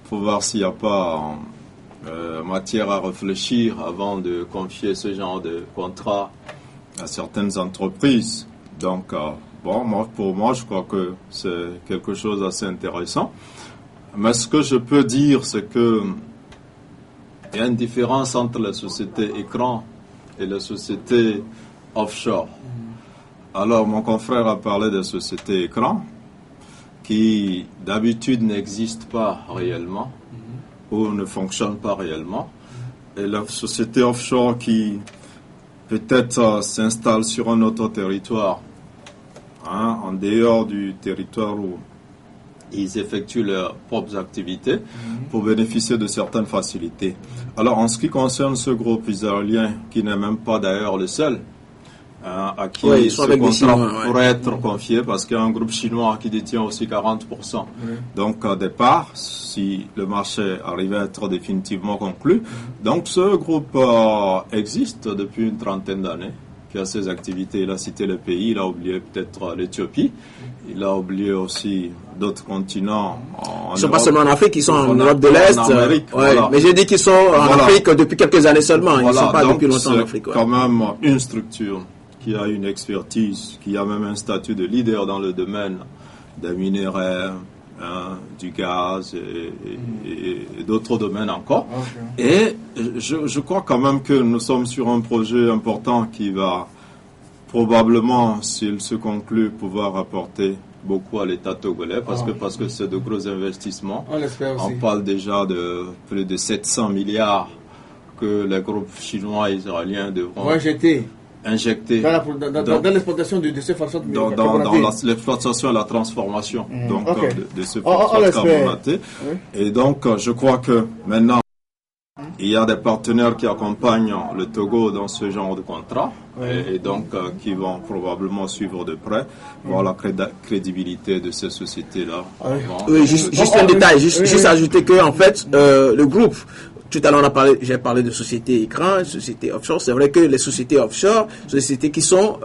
pour voir s'il n'y a pas matière à réfléchir avant de confier ce genre de contrat à certaines entreprises. Donc, pour moi, je crois que c'est quelque chose d'assez intéressant. Mais ce que je peux dire, c'est que il y a une différence entre les sociétés écrans et les sociétés offshore. Alors, mon confrère a parlé des sociétés écrans qui, d'habitude, n'existent pas réellement ou ne fonctionnent pas réellement. Et la société offshore qui, peut-être, s'installe sur un autre territoire, en dehors du territoire où ils effectuent leurs propres activités pour bénéficier de certaines facilités. Alors, en ce qui concerne ce groupe israélien, qui n'est même pas d'ailleurs le seul, à qui ce contrat pourrait être confié, parce qu'il y a un groupe chinois qui détient aussi 40%. Donc, au départ, si le marché arrivait à être définitivement conclu, donc ce groupe existe depuis une trentaine d'années, qui a ses activités. Il a cité les pays, il a oublié peut-être l'Éthiopie, il a oublié aussi d'autres continents. Ils ne sont pas seulement en Afrique, ils sont en Europe de l'Est. En Amérique, voilà. Mais j'ai dit qu'ils sont en Afrique depuis quelques années seulement, ils ne sont pas depuis longtemps en Afrique. C'est quand même une structure qui a une expertise, qui a même un statut de leader dans le domaine des minéraux, du gaz et d'autres domaines encore. Et je crois quand même que nous sommes sur un projet important qui va probablement, s'il se conclut, pouvoir apporter beaucoup à l'État togolais, parce que c'est de gros investissements. On parle déjà de plus de 700 milliards que les groupes chinois et israéliens devront injecter dans l'exploitation de ce phosphate dans l'exploitation et la transformation de ce phosphate carbonaté. Et donc, je crois que maintenant, il y a des partenaires qui accompagnent le Togo dans ce genre de contrat et donc qui vont probablement suivre de près, voir la crédibilité de ces sociétés-là. Oui, juste un détail, juste ajouter que en fait, le groupe, tout à l'heure j'ai parlé de sociétés écrans, sociétés offshore. C'est vrai que les sociétés offshore, sociétés qui sont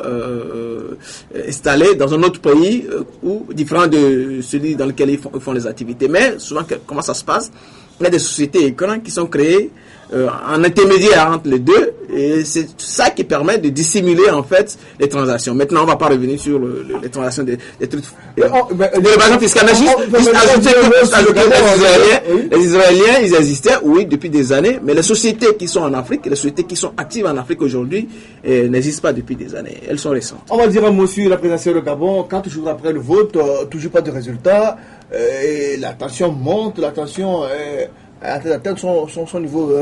installées dans un autre pays ou différent de celui dans lequel ils font les activités. Mais souvent, comment ça se passe? Il y a des sociétés écrans qui sont créées en intermédiaire entre les deux, et c'est ça qui permet de dissimuler en fait les transactions. Maintenant, on va pas revenir sur les transactions des trucs de l'évasion fiscale, mais juste ajouter que les Israéliens, ils existaient, oui, depuis des années, mais les sociétés qui sont en Afrique, les sociétés qui sont actives en Afrique aujourd'hui, n'existent pas depuis des années. Elles sont récentes. On va dire un mot sur la présidentielle au Gabon. 4 jours après le vote, toujours pas de résultat. Et la tension monte, la tension atteint son niveau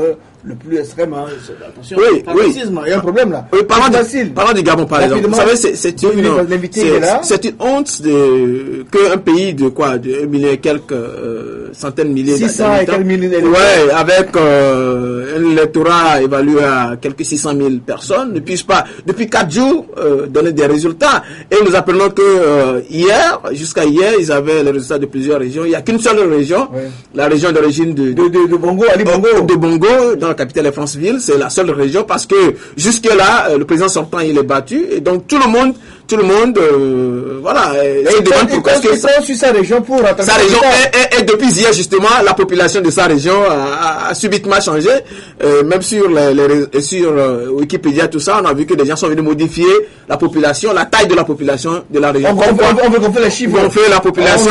le plus extrême. Hein, attention, oui. il y a un problème là. Oui, parlons du Gabon par exemple. Vous savez, c'est une honte qu'un pays de 1 million et quelques centaines de milliers d'habitants, avec un électorat évalué à quelques 600 000 personnes, ne puisse pas, depuis 4 jours, donner des résultats. Et nous apprenons que jusqu'à hier, ils avaient les résultats de plusieurs régions. Il n'y a qu'une seule région, la région d'origine de Bongo, Ali Bongo. De Bongo, dans la capitale de Franceville, c'est la seule région parce que jusque-là, le président sortant, il est battu. Et donc, tout le monde, se demande pourquoi est-ce que sur sa région pour sa région est depuis hier, justement, la population de sa région a subitement changé. Même sur Wikipédia, tout ça, on a vu que les gens sont venus modifier la population, la taille de la population de la région. On veut gonfler les chiffres. Gonfler la population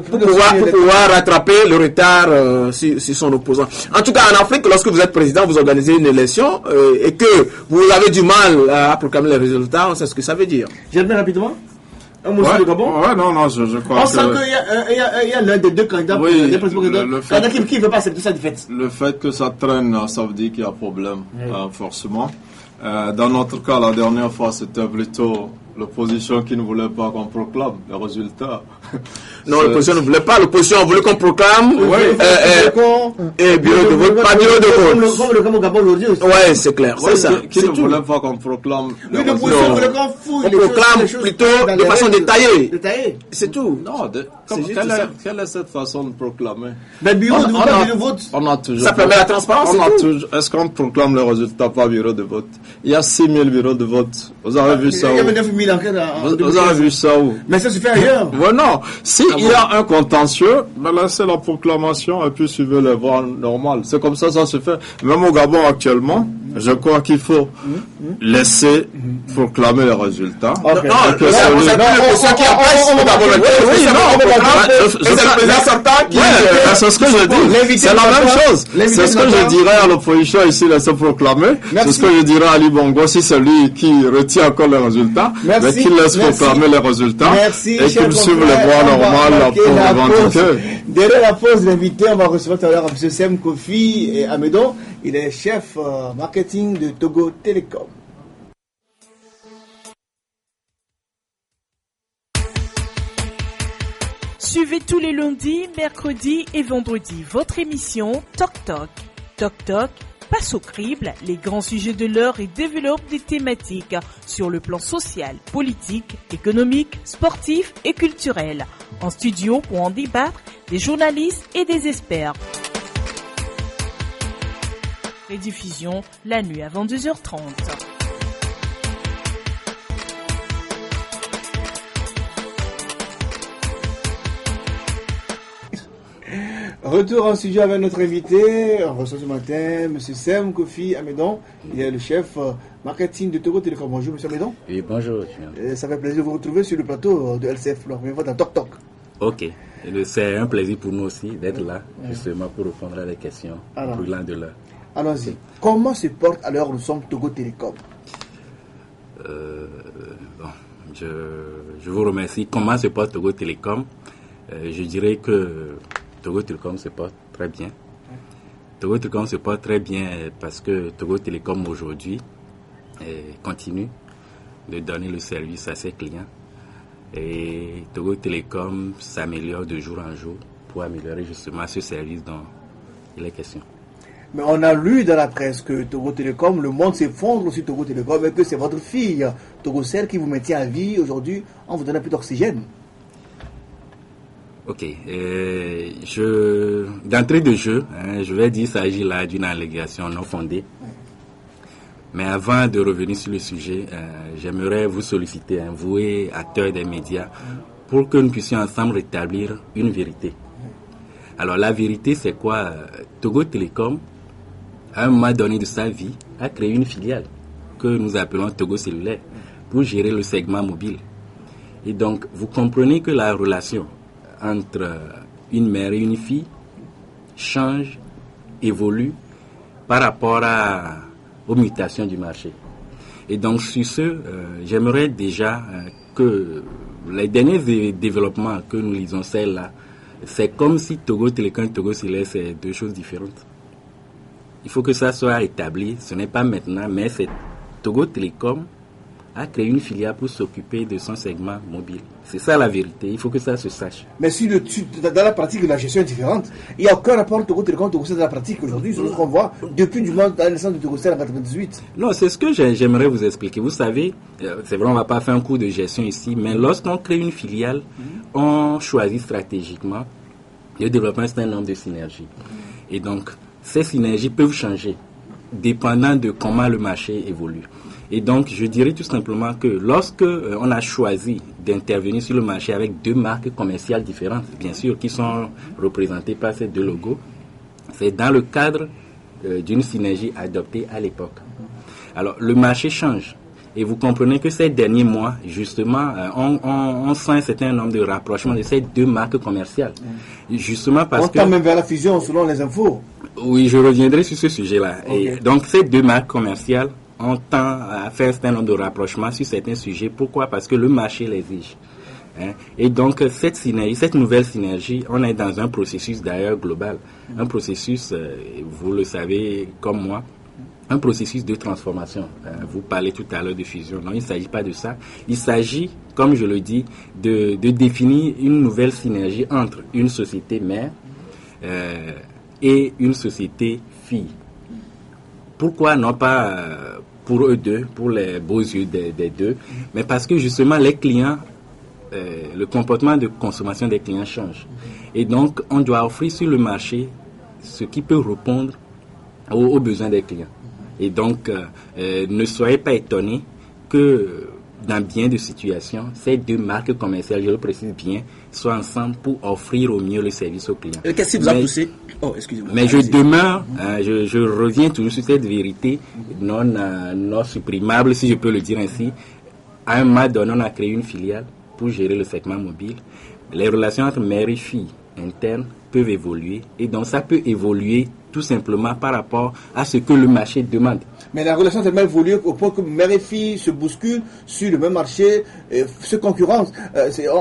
pour pouvoir rattraper le retard sur son opposant. En tout cas, en Afrique, lorsque vous êtes président, vous organisez une élection et que vous avez du mal à proclamer les résultats, on sait ce que ça veut dire. J'aimerais rapidement un mot sur le Gabon. Je crois on sent qu'il y a l'un des deux candidats, qui ne veut pas accepter sa défaite. Le fait que ça traîne, ça veut dire qu'il y a problème, forcément. Dans notre cas, la dernière fois, c'était plutôt l'opposition qui ne voulait pas qu'on proclame les résultats. Non, l'opposition ne voulait pas. L'opposition voulait qu'on proclame et bureau de vote, pas bureau de vote. Comme le Gabon aujourd'hui aussi. Ouais, c'est clair. C'est ça. Qui ne voulait pas qu'on proclame les résultats. L'opposition voulait qu'on fouille. On proclame plutôt de façon détaillée. C'est tout. Non, quelle est cette façon de proclamer? Mais bureau de vote. On a toujours. Ça permet la transparence. Est-ce qu'on proclame les résultats par bureau de vote? Il y a 6 000 bureaux de vote. Vous avez vu ça où? Il y avait 9 000 enquêtes. Vous avez vu ça où? Mais ça se fait ailleurs. Non. Il y a un contentieux, mais là c'est la proclamation et puis suivez les voies normales. C'est comme ça se fait. Même au Gabon actuellement, je crois qu'il faut laisser proclamer les résultats. C'est ce que je dis. C'est la même chose. C'est ce que je dirais à l'opposition ici, laisser proclamer. C'est ce que je dirais à Ali Bongo, si c'est lui qui retient encore les résultats, mais qu'il laisse proclamer les résultats et qu'il suive les voies normales pour revendiquer. Derrière la pause, l'invité, on va recevoir tout à l'heure M. Sem Kofi et Amédon. Il est chef marketing de Togo Telecom. Suivez tous les lundis, mercredis et vendredis votre émission Toc Toc. Toc Toc passe au crible les grands sujets de l'heure et développe des thématiques sur le plan social, politique, économique, sportif et culturel. En studio pour en débattre, des journalistes et des experts. Rediffusion la nuit à 22h30. Retour en studio avec notre invité. On reçoit ce matin M. Sem Kofi Amédon. Il est le chef marketing de Togo Telecom. Bonjour M. Amédon. Oui, bonjour. Ça fait plaisir de vous retrouver sur le plateau de LCF. Bienvenue dans Toc Toc. Ok. C'est un plaisir pour nous aussi d'être là, justement pour répondre à des questions brûlantes de l'heure. Allons-y. Comment se porte à l'heure où nous sommes Togo Telecom? Je vous remercie. Comment se porte Togo Telecom? Je dirais que Togo Telecom se porte très bien. Togo Telecom se porte très bien parce que Togo Telecom aujourd'hui continue de donner le service à ses clients. Et Togo Telecom s'améliore de jour en jour pour améliorer justement ce service dont il est question. Mais on a lu dans la presse que Togo Telecom, le monde s'effondre aussi Togo Telecom et que c'est votre fille, Togocel, qui vous maintient à vie aujourd'hui en vous donnant un peu d'oxygène. Ok. D'entrée de jeu, je vais dire qu'il s'agit là d'une allégation non fondée. Mais avant de revenir sur le sujet, j'aimerais vous solliciter, vous et acteurs des médias, pour que nous puissions ensemble rétablir une vérité. Alors la vérité, c'est quoi? Togo Telecom à un moment donné de sa vie, a créé une filiale que nous appelons Togo Cellulaire pour gérer le segment mobile. Et donc, vous comprenez que la relation entre une mère et une fille change, évolue par rapport aux mutations du marché. Et donc, sur ce, j'aimerais déjà que les derniers développements que nous lisons, celles-là, c'est comme si Togo Télécom et Togo Cellulaire, c'est deux choses différentes. Il faut que ça soit établi. Ce n'est pas maintenant, mais c'est Togo Télécom a créé une filiale pour s'occuper de son segment mobile. C'est ça la vérité. Il faut que ça se sache. Mais si dans la pratique, la gestion est différente. Il n'y a aucun rapport Togo Télécom, Togo Cellulaire dans la pratique aujourd'hui, sur ce qu'on voit depuis du moment de la naissance de Togo Cellulaire en 1998. Non, c'est ce que j'aimerais vous expliquer. Vous savez, c'est vrai, on ne va pas faire un cours de gestion ici, mais lorsqu'on crée une filiale, on choisit stratégiquement le développement d'un certain nombre de synergies. Et donc, ces synergies peuvent changer, dépendant de comment le marché évolue. Et donc, je dirais tout simplement que lorsque on a choisi d'intervenir sur le marché avec deux marques commerciales différentes, bien sûr, qui sont représentées par ces deux logos, c'est dans le cadre d'une synergie adoptée à l'époque. Alors, le marché change. Et vous comprenez que ces derniers mois, justement, on sent un certain nombre de rapprochements de ces deux marques commerciales. Justement parce on tend même vers la fusion, selon les infos. Oui, je reviendrai sur ce sujet-là. Okay. Et donc, ces deux marques commerciales, on tend à faire un certain nombre de rapprochements sur certains sujets. Pourquoi? Parce que le marché l'exige. Et donc, cette synergie, cette nouvelle synergie, on est dans un processus d'ailleurs global. Un processus, vous le savez comme moi, un processus de transformation. Vous parlez tout à l'heure de fusion. Non, il ne s'agit pas de ça. Il s'agit, comme je le dis, de définir une nouvelle synergie entre une société mère et une société fille. Pourquoi non pas pour eux deux, pour les beaux yeux des deux, mais parce que justement les clients, le comportement de consommation des clients change. Et donc, on doit offrir sur le marché ce qui peut répondre aux besoins des clients. Et donc, ne soyez pas étonnés que dans bien de situations, ces deux marques commerciales, je le précise bien, soient ensemble pour offrir au mieux le service aux clients. Qu'est-ce qui vous a poussé? Oh, excusez-moi. Mais je demeure, je reviens toujours sur cette vérité non supprimable, si je peux le dire ainsi. À un moment donné, on a créé une filiale pour gérer le segment mobile. Les relations entre mère et fille internes peuvent évoluer, et donc ça peut évoluer tout simplement par rapport à ce que le marché demande. Mais la relation a tellement évolué au point que mère et fille se bousculent sur le même marché, se concurrencent.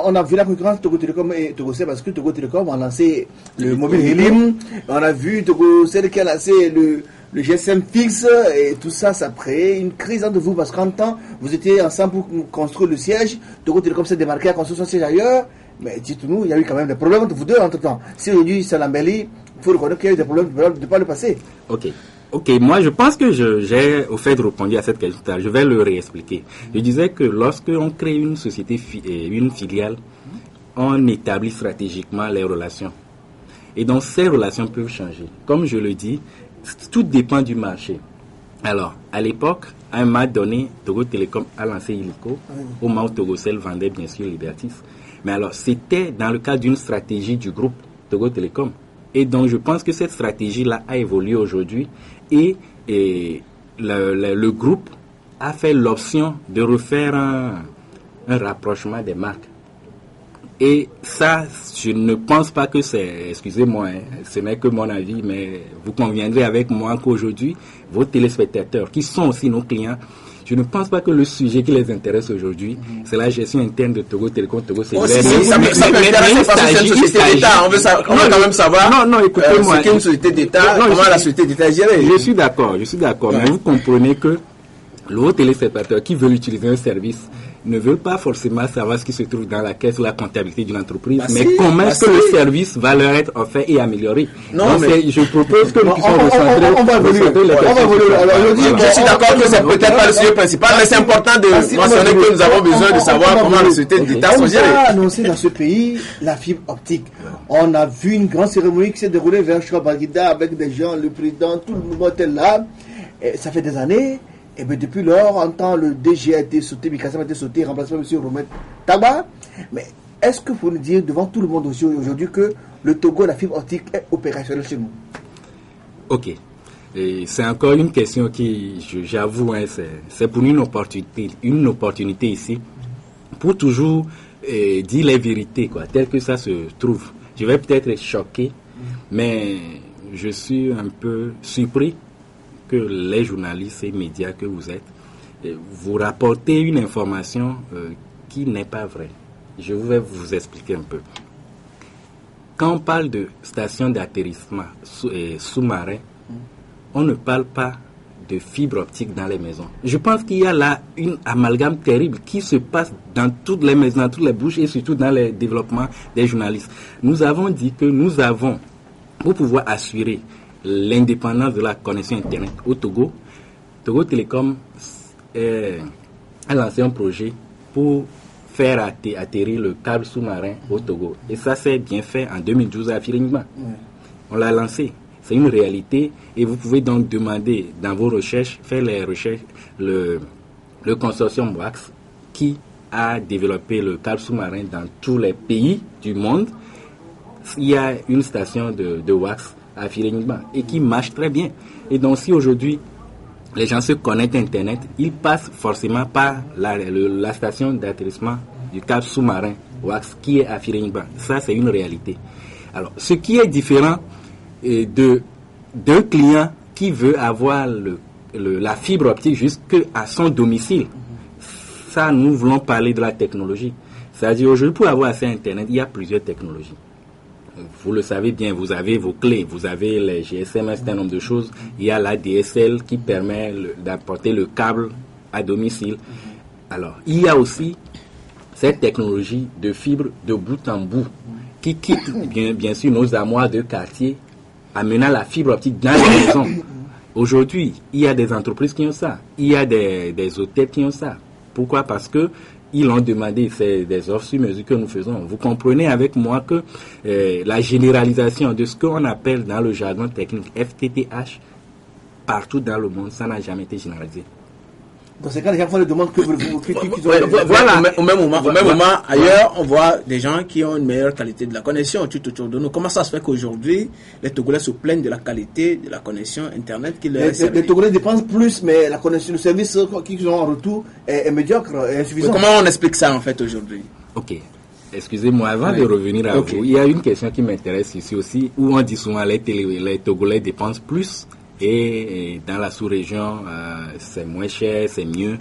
On a vu la concurrence Togo Télécom et Togo Cellulaire parce que Togo Télécom a lancé le mobile Elim. On a vu Togo Cellulaire qui a lancé le GSM fixe, et tout ça, ça a créé une crise entre vous parce qu'en temps, vous étiez ensemble pour construire le siège. Togo Télécom s'est démarqué à construire son siège ailleurs. Mais dites-nous, il y a eu quand même des problèmes entre vous deux entre-temps. Si aujourd'hui c'est l'embellie, il faut reconnaître qu'il y a eu des problèmes de par le passé. Ok, moi je pense que j'ai au fait répondu à cette question. Je vais le réexpliquer. Je disais que lorsque on crée une société, une filiale, on établit stratégiquement les relations. Et donc ces relations peuvent changer. Comme je le dis, tout dépend du marché. Alors, à l'époque, à un moment donné, Togo Télécom a lancé Illico, au moment où Togo Cell vendait bien sûr Libertis. Mais alors, c'était dans le cadre d'une stratégie du groupe Togo Télécom. Et donc, je pense que cette stratégie-là a évolué aujourd'hui, et le groupe a fait l'option de refaire un rapprochement des marques. Et ça, je ne pense pas que c'est, excusez-moi, ce n'est que mon avis, mais vous conviendrez avec moi qu'aujourd'hui, vos téléspectateurs, qui sont aussi nos clients, je ne pense pas que le sujet qui les intéresse aujourd'hui, c'est la gestion interne de Togo Télécom, Togo Cellulaire. Ça m'intéresse parce que c'est une société d'État. On veut quand même savoir écoutez-moi, ce qu'est une société d'État, comment la société d'État est gérée. Je suis d'accord, mais vous comprenez que le téléspectateur qui veut utiliser un service ne veulent pas forcément savoir ce qui se trouve dans la caisse ou la comptabilité d'une entreprise, comment est-ce que le service va leur être offert et amélioré. Non, mais je propose que nous puissions recentrer. On va évoluer. Alors, je suis d'accord que c'est peut-être pas le sujet principal, mais c'est important de mentionner que nous avons besoin de savoir comment les sociétés d'État sont gérées. On a annoncé dans ce pays la fibre optique. On a vu une grande cérémonie qui s'est déroulée vers Chouabagida avec des gens, le président, tout le monde était là. Et ça fait des années. Et bien depuis lors, en temps, le DG a été sauté, Mikassam a été sauté, remplacé par M. Romet Taba. Mais est-ce que vous nous dire devant tout le monde aujourd'hui que le Togo, la fibre optique est opérationnelle chez nous? Ok. Et c'est encore une question qui, j'avoue, hein, c'est pour une opportunité ici, pour toujours dire les vérités, quoi, tel que ça se trouve. Je vais peut-être être choqué, mais je suis un peu surpris que les journalistes et médias que vous êtes, vous rapportez une information qui n'est pas vraie. Je vais vous expliquer un peu. Quand on parle de station d'atterrissement sous-marin, on ne parle pas de fibre optique dans les maisons. Je pense qu'il y a là une amalgame terrible qui se passe dans toutes les maisons, dans toutes les bouches et surtout dans le développement des journalistes. Nous avons dit que nous avons, pour pouvoir assurer l'indépendance de la connexion Internet au Togo, Togo Télécom a lancé un projet pour faire atterrir le câble sous-marin au Togo. Et ça s'est bien fait en 2012 à Firinima. On l'a lancé. C'est une réalité et vous pouvez donc demander dans vos recherches, faire les recherches, le consortium WAX qui a développé le câble sous-marin dans tous les pays du monde. Il y a une station de WAX à Firinima et qui marche très bien. Et donc si aujourd'hui les gens se connectent à Internet, ils passent forcément par la station d'atterrissement du câble sous-marin WAX qui est à Firinima. Ça c'est une réalité. Alors ce qui est différent d'un client qui veut avoir la fibre optique jusqu'à son domicile. Ça, nous voulons parler de la technologie. C'est-à-dire, aujourd'hui, pour avoir accès à Internet, il y a plusieurs technologies. Vous le savez bien, vous avez vos clés, vous avez les GSM, un certain nombre de choses. Il y a la DSL qui permet d'apporter le câble à domicile. Alors, il y a aussi cette technologie de fibre de bout en bout qui quitte bien sûr nos armoires de quartier, amenant la fibre optique dans les maisons. Aujourd'hui, il y a des entreprises qui ont ça. Il y a des hôtels qui ont ça. Pourquoi? Parce que ils ont demandé, c'est des offres sur mesure que nous faisons. Vous comprenez avec moi que la généralisation de ce qu'on appelle dans le jargon technique FTTH, partout dans le monde, ça n'a jamais été généralisé. Dans ces cas, les gens font des demandes que vous critiquez. Voilà, au même moment, ailleurs, on voit des gens qui ont une meilleure qualité de la connexion tout autour de nous. Comment ça se fait qu'aujourd'hui, les Togolais se plaignent de la qualité de la connexion Internet qui leur est servie? Les Togolais dépensent plus, mais la connexion, le service qu'ils ont en retour est médiocre, est insuffisant. Mais comment on explique ça en fait aujourd'hui? Ok. Excusez-moi, avant de revenir à vous, il y a une question qui m'intéresse ici aussi, où on dit souvent les Togolais dépensent plus. Et dans la sous-région, c'est moins cher, c'est mieux.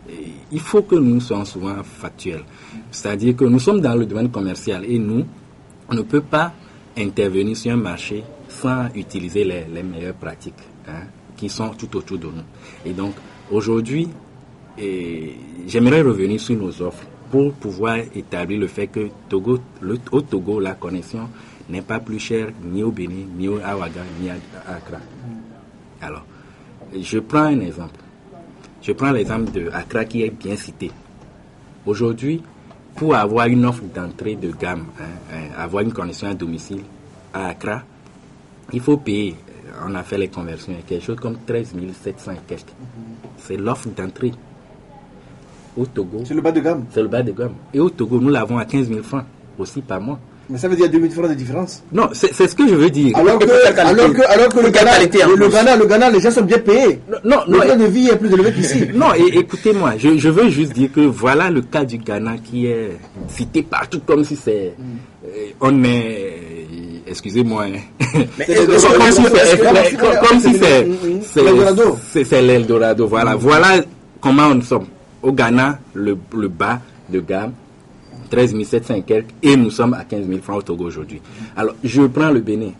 Et il faut que nous soyons souvent factuels. C'est-à-dire que nous sommes dans le domaine commercial et nous, on ne peut pas intervenir sur un marché sans utiliser les meilleures pratiques qui sont tout autour de nous. Et donc, aujourd'hui, j'aimerais revenir sur nos offres pour pouvoir établir le fait que au Togo, la connexion n'est pas plus chère ni au Bénin, ni à Ouaga, ni à Accra. Alors, je prends un exemple. Je prends l'exemple de Accra qui est bien cité. Aujourd'hui, pour avoir une offre d'entrée de gamme, avoir une connexion à domicile à Accra, il faut payer, on a fait les conversions, quelque chose comme 13 700 et quelques. C'est l'offre d'entrée. Au Togo. C'est le bas de gamme. C'est le bas de gamme. Et au Togo, nous l'avons à 15 000 francs aussi par mois. Mais ça veut dire 2000 francs de différence. Non, c'est ce que je veux dire. Alors que le Ghana, les gens sont bien payés. Non, le prix de vie est plus élevé qu'ici. Non, écoutez-moi, je veux juste dire que voilà le cas du Ghana qui est cité partout comme si c'est... on est... Excusez-moi. Comme si c'est l'Eldorado. Voilà comment nous sommes. Au Ghana, le bas de gamme, 13 700 et quelques, et nous sommes à 15 000 francs au Togo aujourd'hui. Alors, je prends le Bénin.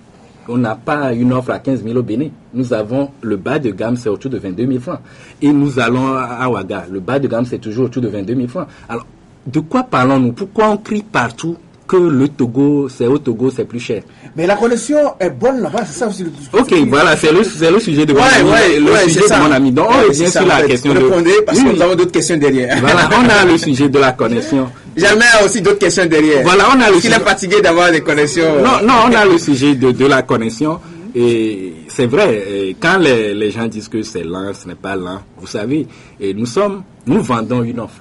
On n'a pas une offre à 15 000 au Bénin. Nous avons le bas de gamme, c'est autour de 22 000 francs. Et nous allons à Ouaga. Le bas de gamme, c'est toujours autour de 22 000 francs. Alors, de quoi parlons-nous? Pourquoi on crie partout que le Togo, c'est au Togo, c'est plus cher? Mais la connexion est bonne là-bas, c'est ça aussi le truc. Ok, voilà, c'est le sujet de mon ami. Sujet de mon ami. Donc, on revient sur la question de... Répondez, parce que nous avons d'autres questions derrière. Voilà, on a le sujet de la connexion. Jamais aussi d'autres questions derrière. Voilà, on a le sujet. Il est fatigué d'avoir des connexions. Non, on a le sujet de la connexion. Et c'est vrai, quand les gens disent que c'est lent, ce n'est pas lent, vous savez, nous vendons une offre.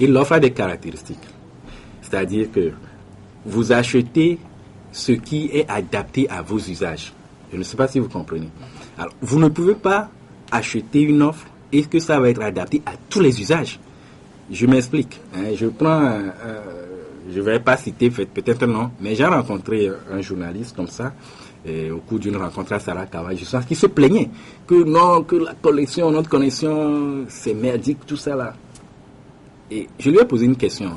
Et l'offre a des caractéristiques. C'est-à-dire que vous achetez ce qui est adapté à vos usages. Je ne sais pas si vous comprenez. Alors, vous ne pouvez pas acheter une offre et que ça va être adapté à tous les usages. Je m'explique. Je prends, je ne vais pas citer peut-être non, mais j'ai rencontré un journaliste comme ça, au cours d'une rencontre à Sarakawa, je sens qu'il se plaignait que non, que la collection, notre connexion, c'est merdique, tout ça là. Et je lui ai posé une question.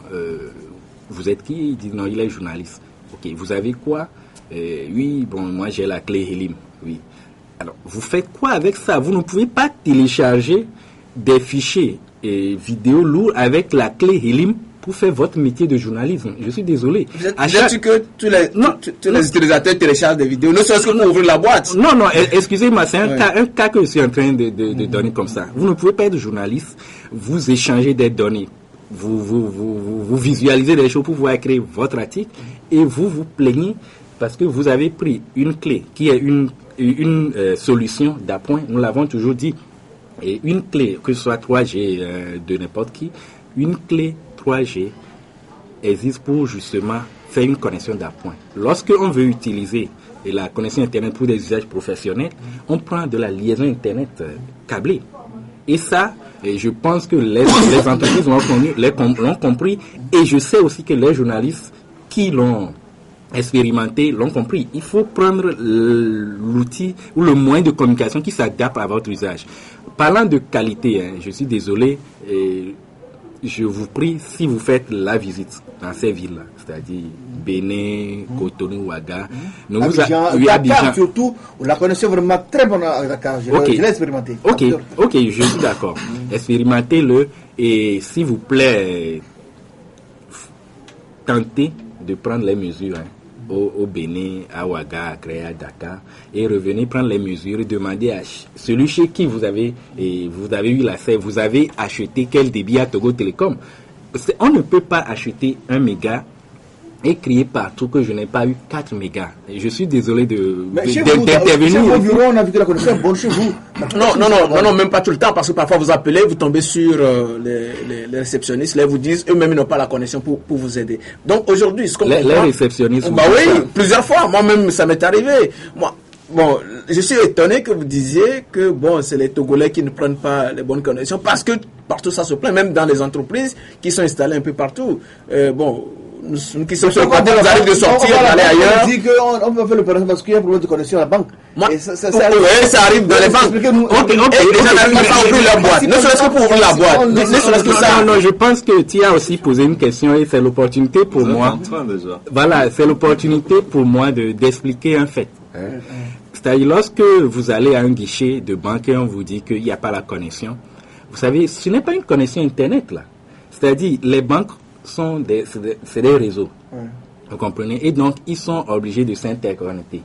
Vous êtes qui? Il dit non, il est journaliste. Ok, vous avez quoi? Oui, bon, moi j'ai la clé Elim. Oui. Alors, vous faites quoi avec ça? Vous ne pouvez pas télécharger des fichiers et vidéos lourds avec la clé Elim pour faire votre métier de journalisme. Je suis désolé. Vous êtes que tous les utilisateurs téléchargent des vidéos, ne serait-ce que pour ouvrir la boîte. Non, excusez-moi, c'est un cas que je suis en train de donner comme ça. Vous ne pouvez pas être journaliste, vous échangez des données, vous visualisez des choses pour pouvoir créer votre article et vous vous plaignez parce que vous avez pris une clé qui est une solution d'appoint, nous l'avons toujours dit. Et une clé, que ce soit 3G de n'importe qui, une clé 3G existe pour justement faire une connexion d'appoint. Lorsque on veut utiliser la connexion Internet pour des usages professionnels, on prend de la liaison Internet câblée. Et ça, je pense que les entreprises l'ont compris, et je sais aussi que les journalistes qui l'ont expérimenté l'ont compris. Il faut prendre l'outil ou le moyen de communication qui s'adapte à votre usage. Parlant de qualité, je suis désolé, je vous prie, si vous faites la visite dans ces villes-là, c'est-à-dire Bénin, Cotonou, Ouaga, Dakar surtout, la connexion vraiment très bonne à Dakar. Je l'ai expérimenté. Ok, je suis d'accord. Expérimentez-le et s'il vous plaît, tentez de prendre les mesures au Bénin, à Ouaga, à Créa, à Dakar, et revenez prendre les mesures et demandez à celui chez qui vous avez eu l'accès, vous avez acheté quel débit à Togo Telecom. On ne peut pas acheter 1 méga et crier partout que je n'ai pas eu 4 mégas. Et je suis désolé d'intervenir. Chez vos bureaux, on a vu que la connexion est bonne chez vous. Non, même pas tout le temps, parce que parfois vous appelez, vous tombez sur les réceptionnistes, là, ils vous disent, eux-mêmes, ils n'ont pas la connexion pour vous aider. Donc aujourd'hui, ce qu'on les réceptionnistes... Bah oui, plusieurs fois, moi-même, ça m'est arrivé. Bon, je suis étonné que vous disiez que, bon, c'est les Togolais qui ne prennent pas les bonnes connexions, parce que partout ça se plaint, même dans les entreprises qui sont installées un peu partout. Nous qui sommes sur le côté, nous arrive de sortir, d'aller ailleurs. On dit qu'on peut faire l'opération parce qu'il y a un problème de connexion à la banque. Ça arrive dans les banques. Et les gens n'arrivent pas à ouvrir la boîte. Ne serait-ce que pour ouvrir la boîte. Ne serait-ce que ça. Non, je pense que tu as aussi posé une question et c'est l'opportunité pour moi. Voilà, c'est l'opportunité pour moi d'expliquer un fait. C'est-à-dire, lorsque vous allez à un guichet de banque et on vous dit qu'il n'y a pas la connexion, vous savez, ce n'est pas une connexion Internet là. C'est-à-dire, les banques c'est des réseaux. Vous comprenez? Et donc, ils sont obligés de s'interconnecter.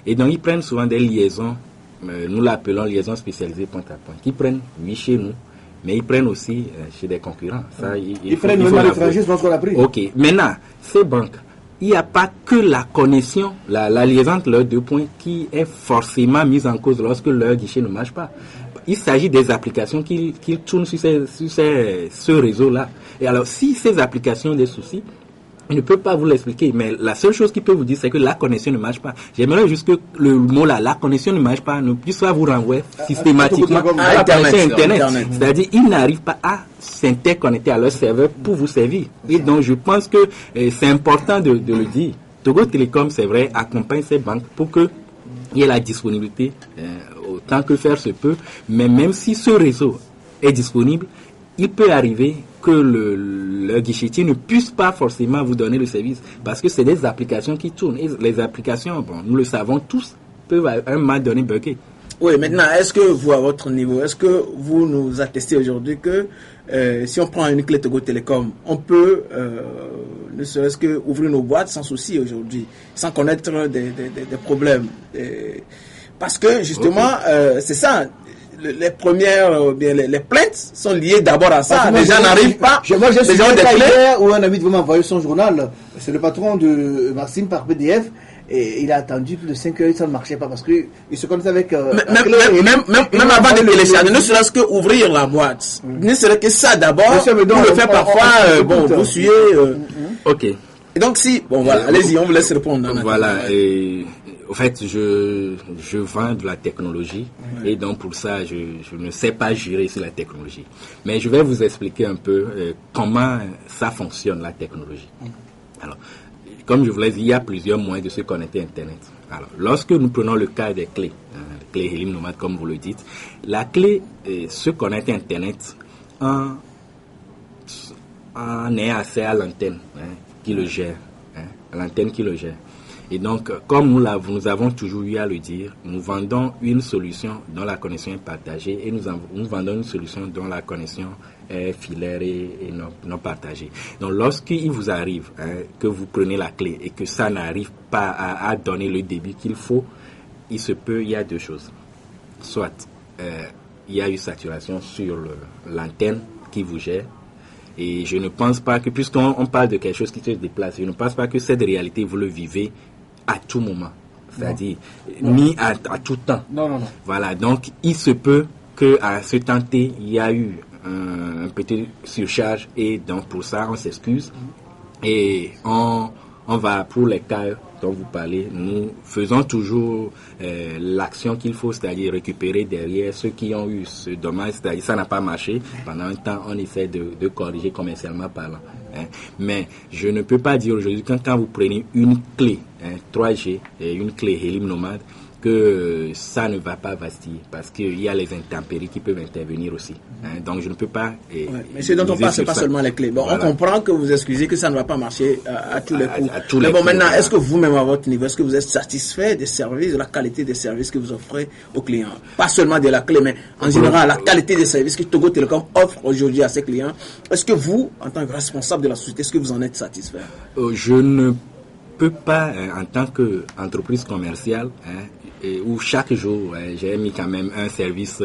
Et donc, ils prennent souvent des liaisons, nous l'appelons liaisons spécialisées point à point, qui prennent, oui, chez nous, mais ils prennent aussi chez des concurrents. Ça, ils prennent même à l'étranger, je pense qu'on a pris. Ok. Maintenant, ces banques, il n'y a pas que la connexion, la liaison entre leurs 2 points qui est forcément mise en cause lorsque leur guichet ne marche pas. Il s'agit des applications qui tournent sur ce réseau-là. Et alors, si ces applications ont des soucis, il ne peut pas vous l'expliquer. Mais la seule chose qu'il peut vous dire, c'est que la connexion ne marche pas. J'aimerais juste que le mot là, la connexion ne marche pas, ne puisse pas vous renvoyer systématiquement à la connexion Internet. C'est-à-dire, ils n'arrivent pas à s'interconnecter à leur serveur pour vous servir. Et donc, je pense que c'est important de le dire. Togo Telecom, c'est vrai, accompagne ces banques pour que il y ait la disponibilité autant que faire se peut, mais même si ce réseau est disponible, il peut arriver que le guichetier ne puisse pas forcément vous donner le service parce que c'est des applications qui tournent. Et les applications, bon, nous le savons tous, peuvent à un moment donné bugger. Oui, maintenant, est-ce que vous, à votre niveau, est-ce que vous nous attestez aujourd'hui que si on prend une clé Togo Telecom, on peut, ne serait-ce que ouvrir nos boîtes sans souci aujourd'hui, sans connaître des problèmes parce que, justement, c'est ça, les premières, les plaintes sont liées d'abord à ça. Les gens n'arrivent pas. Moi, j'ai suivi un cas hier où un ami m'a envoyé son journal. C'est le patron de Maxime par PDF. Et il a attendu plus de 5 heures, ça ne marchait pas parce qu'il se connaissait avec... même avant de télécharger, ne serait-ce que ouvrir la boîte. Ne serait-ce que ça d'abord, vous le faites parfois, vous suivez... Ok. Et donc si... Bon voilà, allez-y, on vous laisse répondre. Voilà, et au fait, je vends de la technologie et donc pour ça, je ne sais pas gérer sur la technologie. Mais je vais vous expliquer un peu comment ça fonctionne, la technologie. Alors, comme je vous l'ai dit, il y a plusieurs moyens de se connecter à Internet. Alors, lorsque nous prenons le cas des clés, les clés Helium Nomad, comme vous le dites, la clé se connecte à Internet en ayant accès à l'antenne qui le gère, l'antenne qui le gère. Et donc, comme nous avons toujours eu à le dire, nous vendons une solution dont la connexion est partagée et nous vendons une solution dont la connexion est filaire et non partagée. Donc, lorsqu'il vous arrive que vous prenez la clé et que ça n'arrive pas à donner le débit qu'il faut, il y a deux choses. Soit il y a eu saturation sur l'antenne qui vous gère, et je ne pense pas que, puisqu'on parle de quelque chose qui se déplace, je ne pense pas que cette réalité, vous le vivez à tout moment, c'est-à-dire ni à tout temps. Non. Voilà, donc il se peut qu'à ce temps T, il y a eu un petit surcharge et donc pour ça, on s'excuse et on va, pour les cas dont vous parlez, nous faisons toujours l'action qu'il faut, c'est-à-dire récupérer derrière ceux qui ont eu ce dommage, c'est-à-dire ça n'a pas marché. Pendant un temps, on essaie de corriger commercialement parlant. Mais je ne peux pas dire aujourd'hui, quand vous prenez une clé 3G et une clé Helium Nomad, que ça ne va pas vaciller parce qu'il y a les intempéries qui peuvent intervenir aussi. Donc je ne peux pas... mais ce dont on parle, ce n'est pas seulement les clés. Bon, voilà. On comprend que vous excusez que ça ne va pas marcher à tous les coups. Mais bon, maintenant, est-ce que vous-même à votre niveau, est-ce que vous êtes satisfait des services, de la qualité des services que vous offrez aux clients? Pas seulement de la clé, mais en général, la qualité des services que Togo Telecom offre aujourd'hui à ses clients. Est-ce que vous, en tant que responsable de la société, est-ce que vous en êtes satisfait? Je ne peux pas, en tant qu'entreprise commerciale, où chaque jour j'ai mis quand même un service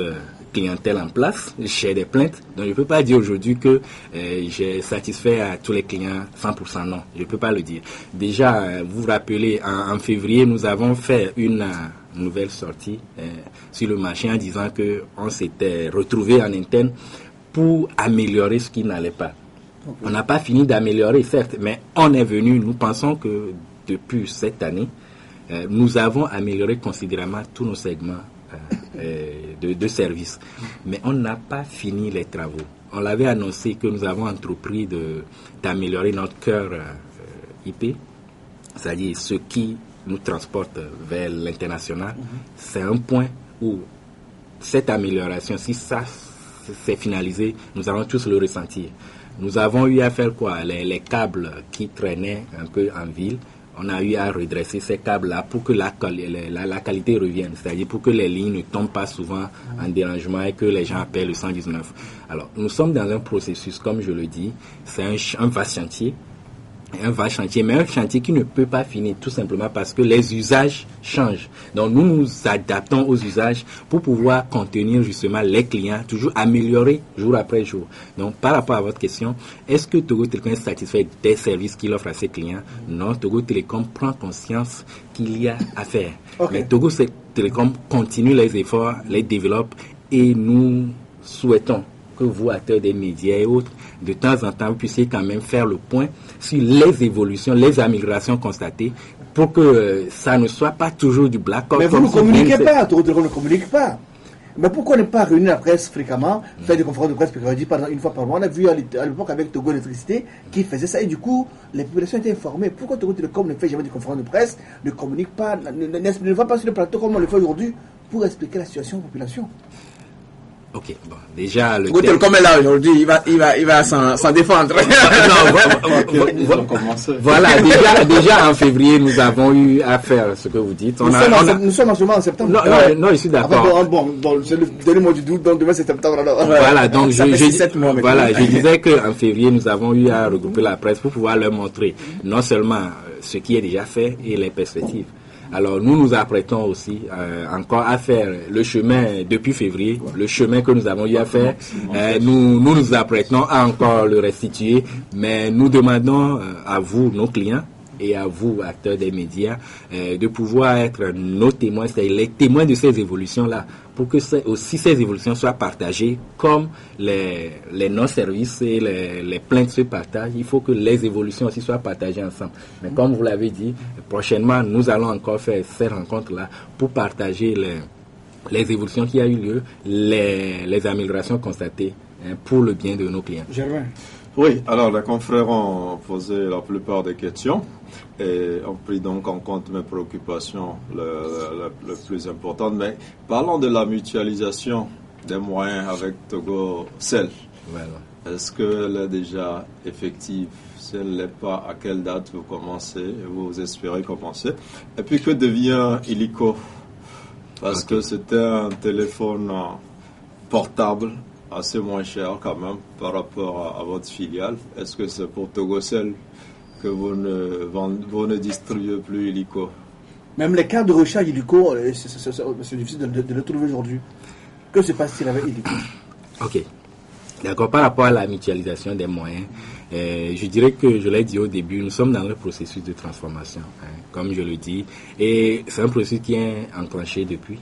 clientèle en place, j'ai des plaintes, donc je ne peux pas dire aujourd'hui que j'ai satisfait à tous les clients 100%, non, je ne peux pas le dire. Déjà, vous vous rappelez, en février, nous avons fait une nouvelle sortie sur le marché en disant qu'on s'était retrouvé en interne pour améliorer ce qui n'allait pas. Okay. On n'a pas fini d'améliorer, certes, mais on est venu, nous pensons que depuis cette année, nous avons amélioré considérablement tous nos segments de services. Mais on n'a pas fini les travaux. On l'avait annoncé que nous avons entrepris d'améliorer notre cœur IP, c'est-à-dire ce qui nous transporte vers l'international. C'est un point où cette amélioration, si ça s'est finalisé, nous allons tous le ressentir. Nous avons eu à faire quoi? Les câbles qui traînaient un peu en ville, on a eu à redresser ces câbles-là pour que la qualité revienne, c'est-à-dire pour que les lignes ne tombent pas souvent en dérangement et que les gens appellent le 119. Alors, nous sommes dans un processus, comme je le dis, c'est un vaste chantier, mais un chantier qui ne peut pas finir tout simplement parce que les usages changent. Donc nous nous adaptons aux usages pour pouvoir contenir justement les clients, toujours améliorer jour après jour. Donc par rapport à votre question, est-ce que Togo Telecom est satisfait des services qu'il offre à ses clients? Non, Togo Telecom prend conscience qu'il y a à faire. Okay. Mais Togo Telecom continue les efforts, les développe et nous souhaitons que vous, acteurs des médias et autres, de temps en temps, vous puissiez quand même faire le point sur les évolutions, les améliorations constatées, pour que ça ne soit pas toujours du black. Mais vous ne communiquez pas, Togo Telecom ne communique pas. Mais pourquoi ne pas réunir la presse fréquemment, faire des conférences de presse périodiques, par exemple, une fois par mois? On a vu à l'époque avec Togo Électricité qui faisait ça et du coup, les populations étaient informées. Pourquoi Togo Telecom ne fait jamais de conférences de presse, ne communique pas, ne va pas sur le plateau comme on le fait aujourd'hui pour expliquer la situation aux populations? Ok, bon, déjà le Telecom est là aujourd'hui, il va s'en défendre. Voilà, déjà en février, nous avons eu à faire ce que vous dites. Nous sommes en septembre. Non, je suis d'accord. Bon, c'est le dernier mois du 12, donc demain c'est septembre. Alors. Voilà, donc je disais qu'en février, nous avons eu à regrouper la presse pour pouvoir leur montrer non seulement ce qui est déjà fait et les perspectives. Alors nous nous apprêtons aussi encore à faire le chemin depuis février, le chemin que nous avons eu à faire. Nous apprêtons à encore le restituer, mais nous demandons à vous, nos clients, et à vous, acteurs des médias, de pouvoir être nos témoins, c'est-à-dire les témoins de ces évolutions-là, pour que aussi ces évolutions soient partagées comme les non-services et les plaintes se partagent. Il faut que les évolutions aussi soient partagées ensemble. Mais comme vous l'avez dit, prochainement, nous allons encore faire ces rencontres-là pour partager les évolutions qui ont eu lieu, les améliorations constatées pour le bien de nos clients. Germain. Oui, alors les confrères ont posé la plupart des questions et ont pris donc en compte mes préoccupations les plus importantes. Mais parlons de la mutualisation des moyens avec TogoCell. Voilà. Est-ce qu'elle est déjà effective? Si elle ne l'est pas, à quelle date vous espérez commencer? Et puis que devient Illico? Parce que c'était un téléphone portable assez moins cher quand même par rapport à votre filiale. Est-ce que c'est pour TogoCell que vous ne distribuez plus Illico? Même les cartes de recharge Illico, c'est difficile de le trouver aujourd'hui. Que se passe-t-il avec Illico? Ok. D'accord. Par rapport à la mutualisation des moyens, je dirais que je l'ai dit au début, nous sommes dans le processus de transformation, comme je le dis. Et c'est un processus qui est enclenché depuis.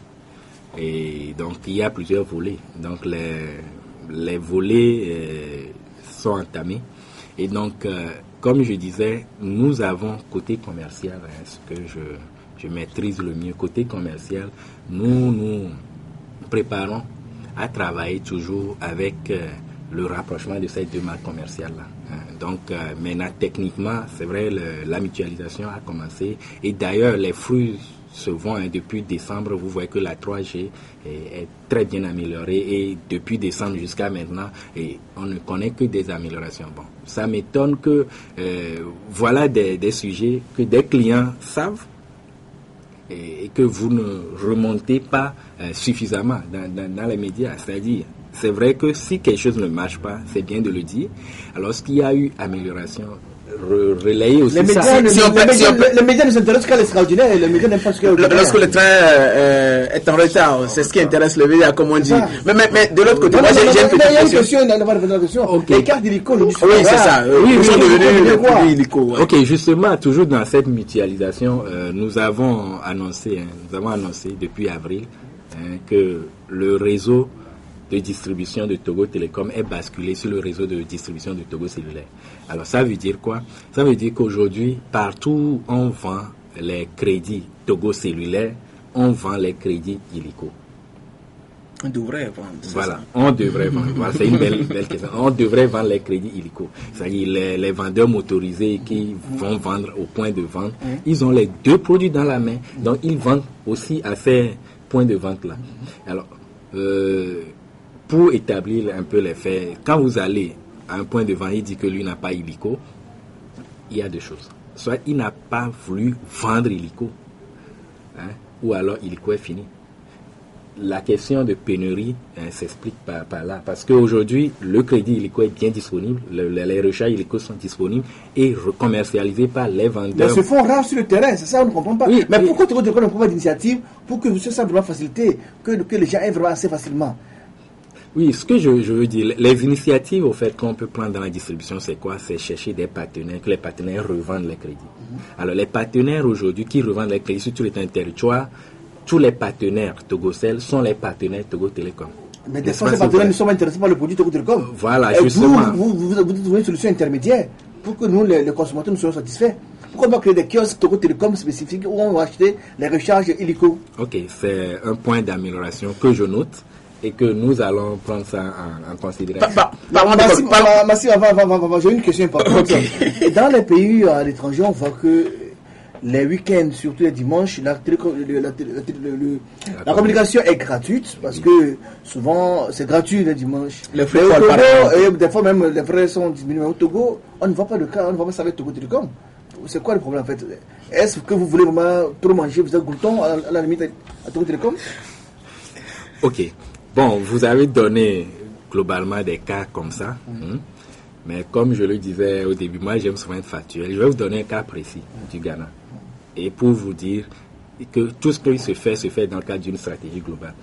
Et donc, il y a plusieurs volets. Donc, les volets sont entamés. Et donc, comme je disais, nous avons côté commercial, ce que je maîtrise le mieux, côté commercial, nous préparons à travailler toujours avec le rapprochement de ces deux marques commerciales-là. Donc, maintenant, techniquement, c'est vrai, la mutualisation a commencé. Et d'ailleurs, les fruits se voient depuis décembre. Vous voyez que la 3G est très bien améliorée. Et depuis décembre jusqu'à maintenant, on ne connaît que des améliorations. Bon, ça m'étonne que voilà des sujets que des clients savent et que vous ne remontez pas suffisamment dans les médias. C'est-à-dire, c'est vrai que si quelque chose ne marche pas, c'est bien de le dire. Alors, ce qu'il y a eu amélioration, relayer aussi les ça. Les médias ne s'intéressent qu'à l'extraordinaire et les médias n'aiment pas ce qu'il y a. Lorsque le train est en retard, c'est ce qui intéresse les médias, comme on dit. Mais de l'autre côté, moi j'ai une petite question. Okay. Les cartes d'Illico, oui, c'est ça. Oui, ils sont devenus Illico. Ok, justement, toujours dans cette mutualisation, nous avons annoncé depuis avril que le réseau de distribution de Togo Télécom est basculé sur le réseau de distribution de Togo Cellulaire. Alors ça veut dire quoi? Ça veut dire qu'aujourd'hui, partout où on vend les crédits Togo Cellulaire, on vend les crédits Illico. On devrait vendre. Voilà, on devrait vendre. Voilà, c'est une belle question. On devrait vendre les crédits Illico. C'est-à-dire les vendeurs motorisés qui vont vendre au point de vente, ils ont les deux produits dans la main, donc ils vendent aussi à ces points de vente-là. Alors, pour établir un peu les faits, quand vous allez à un point de vente, il dit que lui n'a pas Illico, il y a deux choses. Soit il n'a pas voulu vendre Illico, ou alors Illico est fini. La question de pénurie s'explique par là, parce qu'aujourd'hui, le crédit Illico est bien disponible, les recharges Illico sont disponibles et commercialisés par les vendeurs. Mais se font rares sur le terrain, c'est ça, on ne comprend pas. Oui, mais pourquoi tu ne prends pas d'initiative pour que ce soit vraiment facilité, que les gens aient vraiment assez facilement? Oui, ce que je veux dire, les initiatives au fait qu'on peut prendre dans la distribution, c'est quoi? C'est chercher des partenaires, que les partenaires revendent les crédits. Alors les partenaires aujourd'hui qui revendent les crédits sur tout le territoire, tous les partenaires TogoCell sont les partenaires Togo Télécom. Mais des fois, ces partenaires ne sont pas intéressés par le produit Togo Télécom. Voilà, justement. Vous trouvez une solution intermédiaire pour que nous, les consommateurs, nous soyons satisfaits. Pourquoi pas créer des kiosques Togo Télécom spécifiques où on va acheter les recharges Illico? Ok, c'est un point d'amélioration que je note et que nous allons prendre ça en considération. Merci, j'ai une question importante. Dans les pays à l'étranger, on voit que les week-ends, surtout les dimanches, la communication est gratuite parce que souvent c'est gratuit les dimanches. Les frais et des fois même les frais sont diminués. Au Togo, on ne voit pas le cas, on ne voit pas ça avec Togo Télécom. C'est quoi le problème en fait? Est-ce que vous voulez vraiment trop manger, vous êtes glouton à la limite à Togo Télécom? Ok. Bon, vous avez donné globalement des cas comme ça, mais comme je le disais au début, moi j'aime souvent être factuel. Je vais vous donner un cas précis du Ghana. Et pour vous dire que tout ce qui se fait dans le cadre d'une stratégie globale.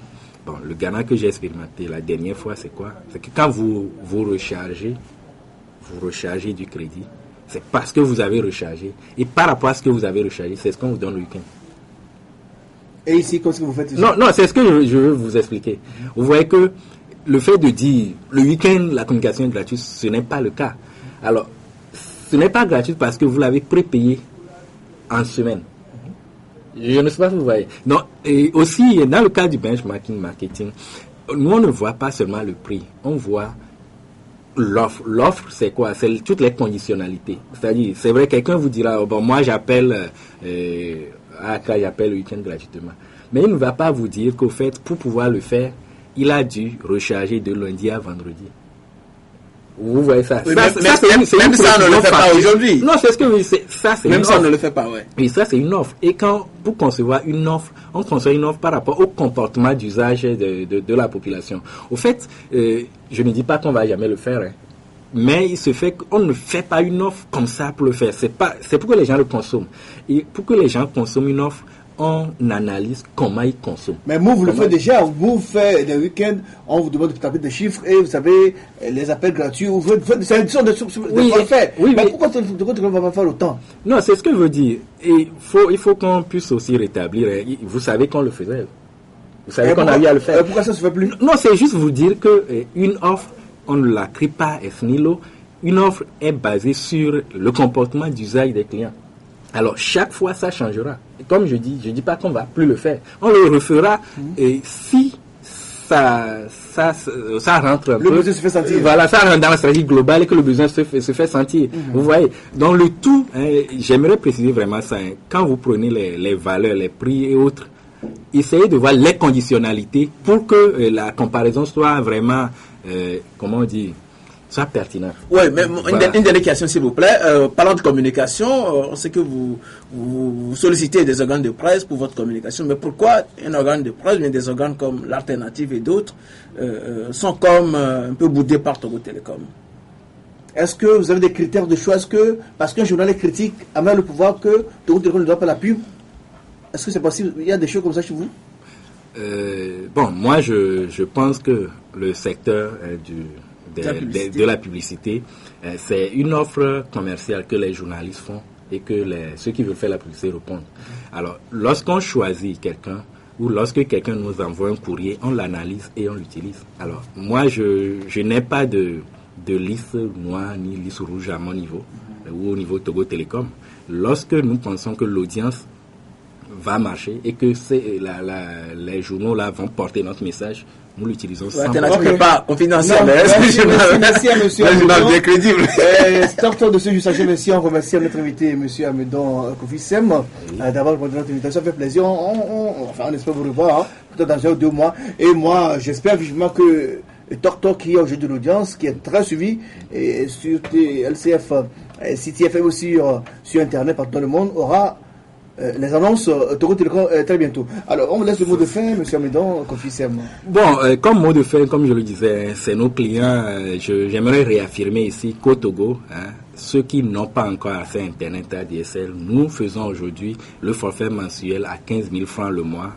Bon, le Ghana que j'ai expérimenté la dernière fois, c'est quoi? C'est que quand vous rechargez du crédit, c'est parce que vous avez rechargé. Et par rapport à ce que vous avez rechargé, c'est ce qu'on vous donne le week-end. Et ici, qu'est-ce que vous faites ici? Non, c'est ce que je veux vous expliquer. Vous voyez que le fait de dire le week-end, la communication est gratuite, ce n'est pas le cas. Alors, ce n'est pas gratuit parce que vous l'avez prépayé en semaine. Je ne sais pas si vous voyez. Non, et aussi, dans le cas du benchmarking marketing, nous, on ne voit pas seulement le prix, on voit l'offre. L'offre, c'est quoi? C'est toutes les conditionnalités. C'est-à-dire, c'est vrai, quelqu'un vous dira, oh, bon, moi, j'appelle j'appelle le week-end gratuitement. Mais il ne va pas vous dire qu'au fait, pour pouvoir le faire, il a dû recharger de lundi à vendredi. Vous voyez ça? Oui, même ça, on ne le fait pas aujourd'hui. Non, c'est ce que ça, c'est même ça, on ne le fait pas, ouais. Et ça, c'est une offre. Et pour concevoir une offre, on conçoit une offre par rapport au comportement d'usage de la population. Au fait, je ne dis pas qu'on va jamais le faire, hein. Mais il se fait qu'on ne fait pas une offre comme ça pour le faire. C'est pour que les gens le consomment. Et pour que les gens consomment une offre, on analyse comment ils consomment. Mais vous le faites déjà. Vous faites des week-ends, on vous demande de taper des chiffres et vous savez, les appels gratuits. Vous faites c'est une sorte de forfait. Oui, mais pourquoi tu ne vas pas faire autant? Non, c'est ce que je veux dire. Et il faut qu'on puisse aussi rétablir. Vous savez qu'on le faisait. Vous savez qu'on a eu à le faire. Pourquoi ça ne se fait plus? Non, c'est juste vous dire qu'une offre, on ne la crée pas ex nihilo. Une offre est basée sur le comportement d'usage des clients. Alors, chaque fois, ça changera. Et comme je dis pas qu'on va plus le faire. On le refera et si ça rentre un peu. Le besoin se fait sentir. Voilà, ça rentre dans la stratégie globale et que le besoin se fait sentir. Vous voyez. Dans le tout, j'aimerais préciser vraiment ça. Quand vous prenez les valeurs, les prix et autres, essayez de voir les conditionnalités pour que la comparaison soit vraiment, comment on dit, soit pertinent. Oui, mais voilà. Une dernière question, s'il vous plaît. Parlant de communication, on sait que vous sollicitez des organes de presse pour votre communication, mais pourquoi un organe de presse, mais des organes comme l'Alternative et d'autres, sont comme un peu boudés par Togo Télécom? Est-ce que vous avez des critères de choix? Est-ce que, parce qu'un journal est critique, amène le pouvoir que Togo Télécom ne doit pas la pub? Est-ce que c'est possible? Il y a des choses comme ça chez vous? Bon, moi, je pense que le secteur de la publicité, c'est une offre commerciale que les journalistes font et que ceux qui veulent faire la publicité répondent. Alors, lorsqu'on choisit quelqu'un ou lorsque quelqu'un nous envoie un courrier, on l'analyse et on l'utilise. Alors, moi, je n'ai pas de liste noire ni liste rouge à mon niveau ou au niveau Togo Télécom. Lorsque nous pensons que l'audience va marcher et que les journaux là vont porter notre message, nous l'utilisons sans problème. Pas confidentiel. Merci à monsieur Amedon. Bien crédible. Stop de ce juste merci. On remercie notre invité, monsieur Amedon Kofi-Sem, d'avoir répondu à notre invitation. Ça fait plaisir. On espère vous revoir, peut-être dans 1 ou 2 mois. Et moi, j'espère vivement que Tok qui est au jeu de l'audience, qui est très suivi et sur LCF, City FM aussi sur Internet partout dans le monde, aura les annonces Togo Télécom très bientôt. Alors, on me laisse le mot de fin, M. Amedon Kofi-Sem. Bon, comme mot de fin, comme je le disais, c'est nos clients. J'aimerais réaffirmer ici qu'au Togo, ceux qui n'ont pas encore accès à Internet à DSL, nous faisons aujourd'hui le forfait mensuel à 15 000 francs le mois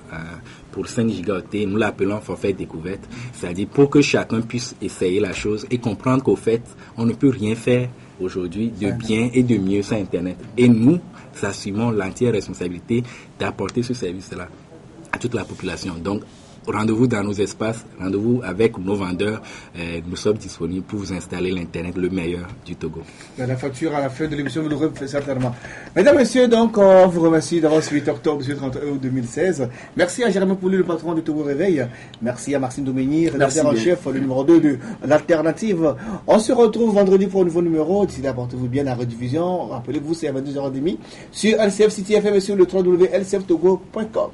pour 5 gigaoctets. Nous l'appelons forfait découverte. C'est-à-dire pour que chacun puisse essayer la chose et comprendre qu'au fait, on ne peut rien faire aujourd'hui de bien et de mieux sans Internet. Et nous assumons l'entière responsabilité d'apporter ce service-là à toute la population. Donc, rendez-vous dans nos espaces, rendez-vous avec nos vendeurs. Nous sommes disponibles pour vous installer l'Internet le meilleur du Togo. La facture à la fin de l'émission, vous l'aurez fait certainement. Mesdames, Messieurs, donc, on vous remercie d'avoir suivi Octobre du 31 août 2016. Merci à Jérémy Poulu, le patron de Togo Réveil. Merci à Maxime Domenier, rédacteur en chef, le numéro 2 de l'Alternative. On se retrouve vendredi pour un nouveau numéro. D'ici là, portez-vous bien à la rediffusion. Rappelez-vous, c'est à 22h30 sur LCF City FM et sur le www.lcftogo.com.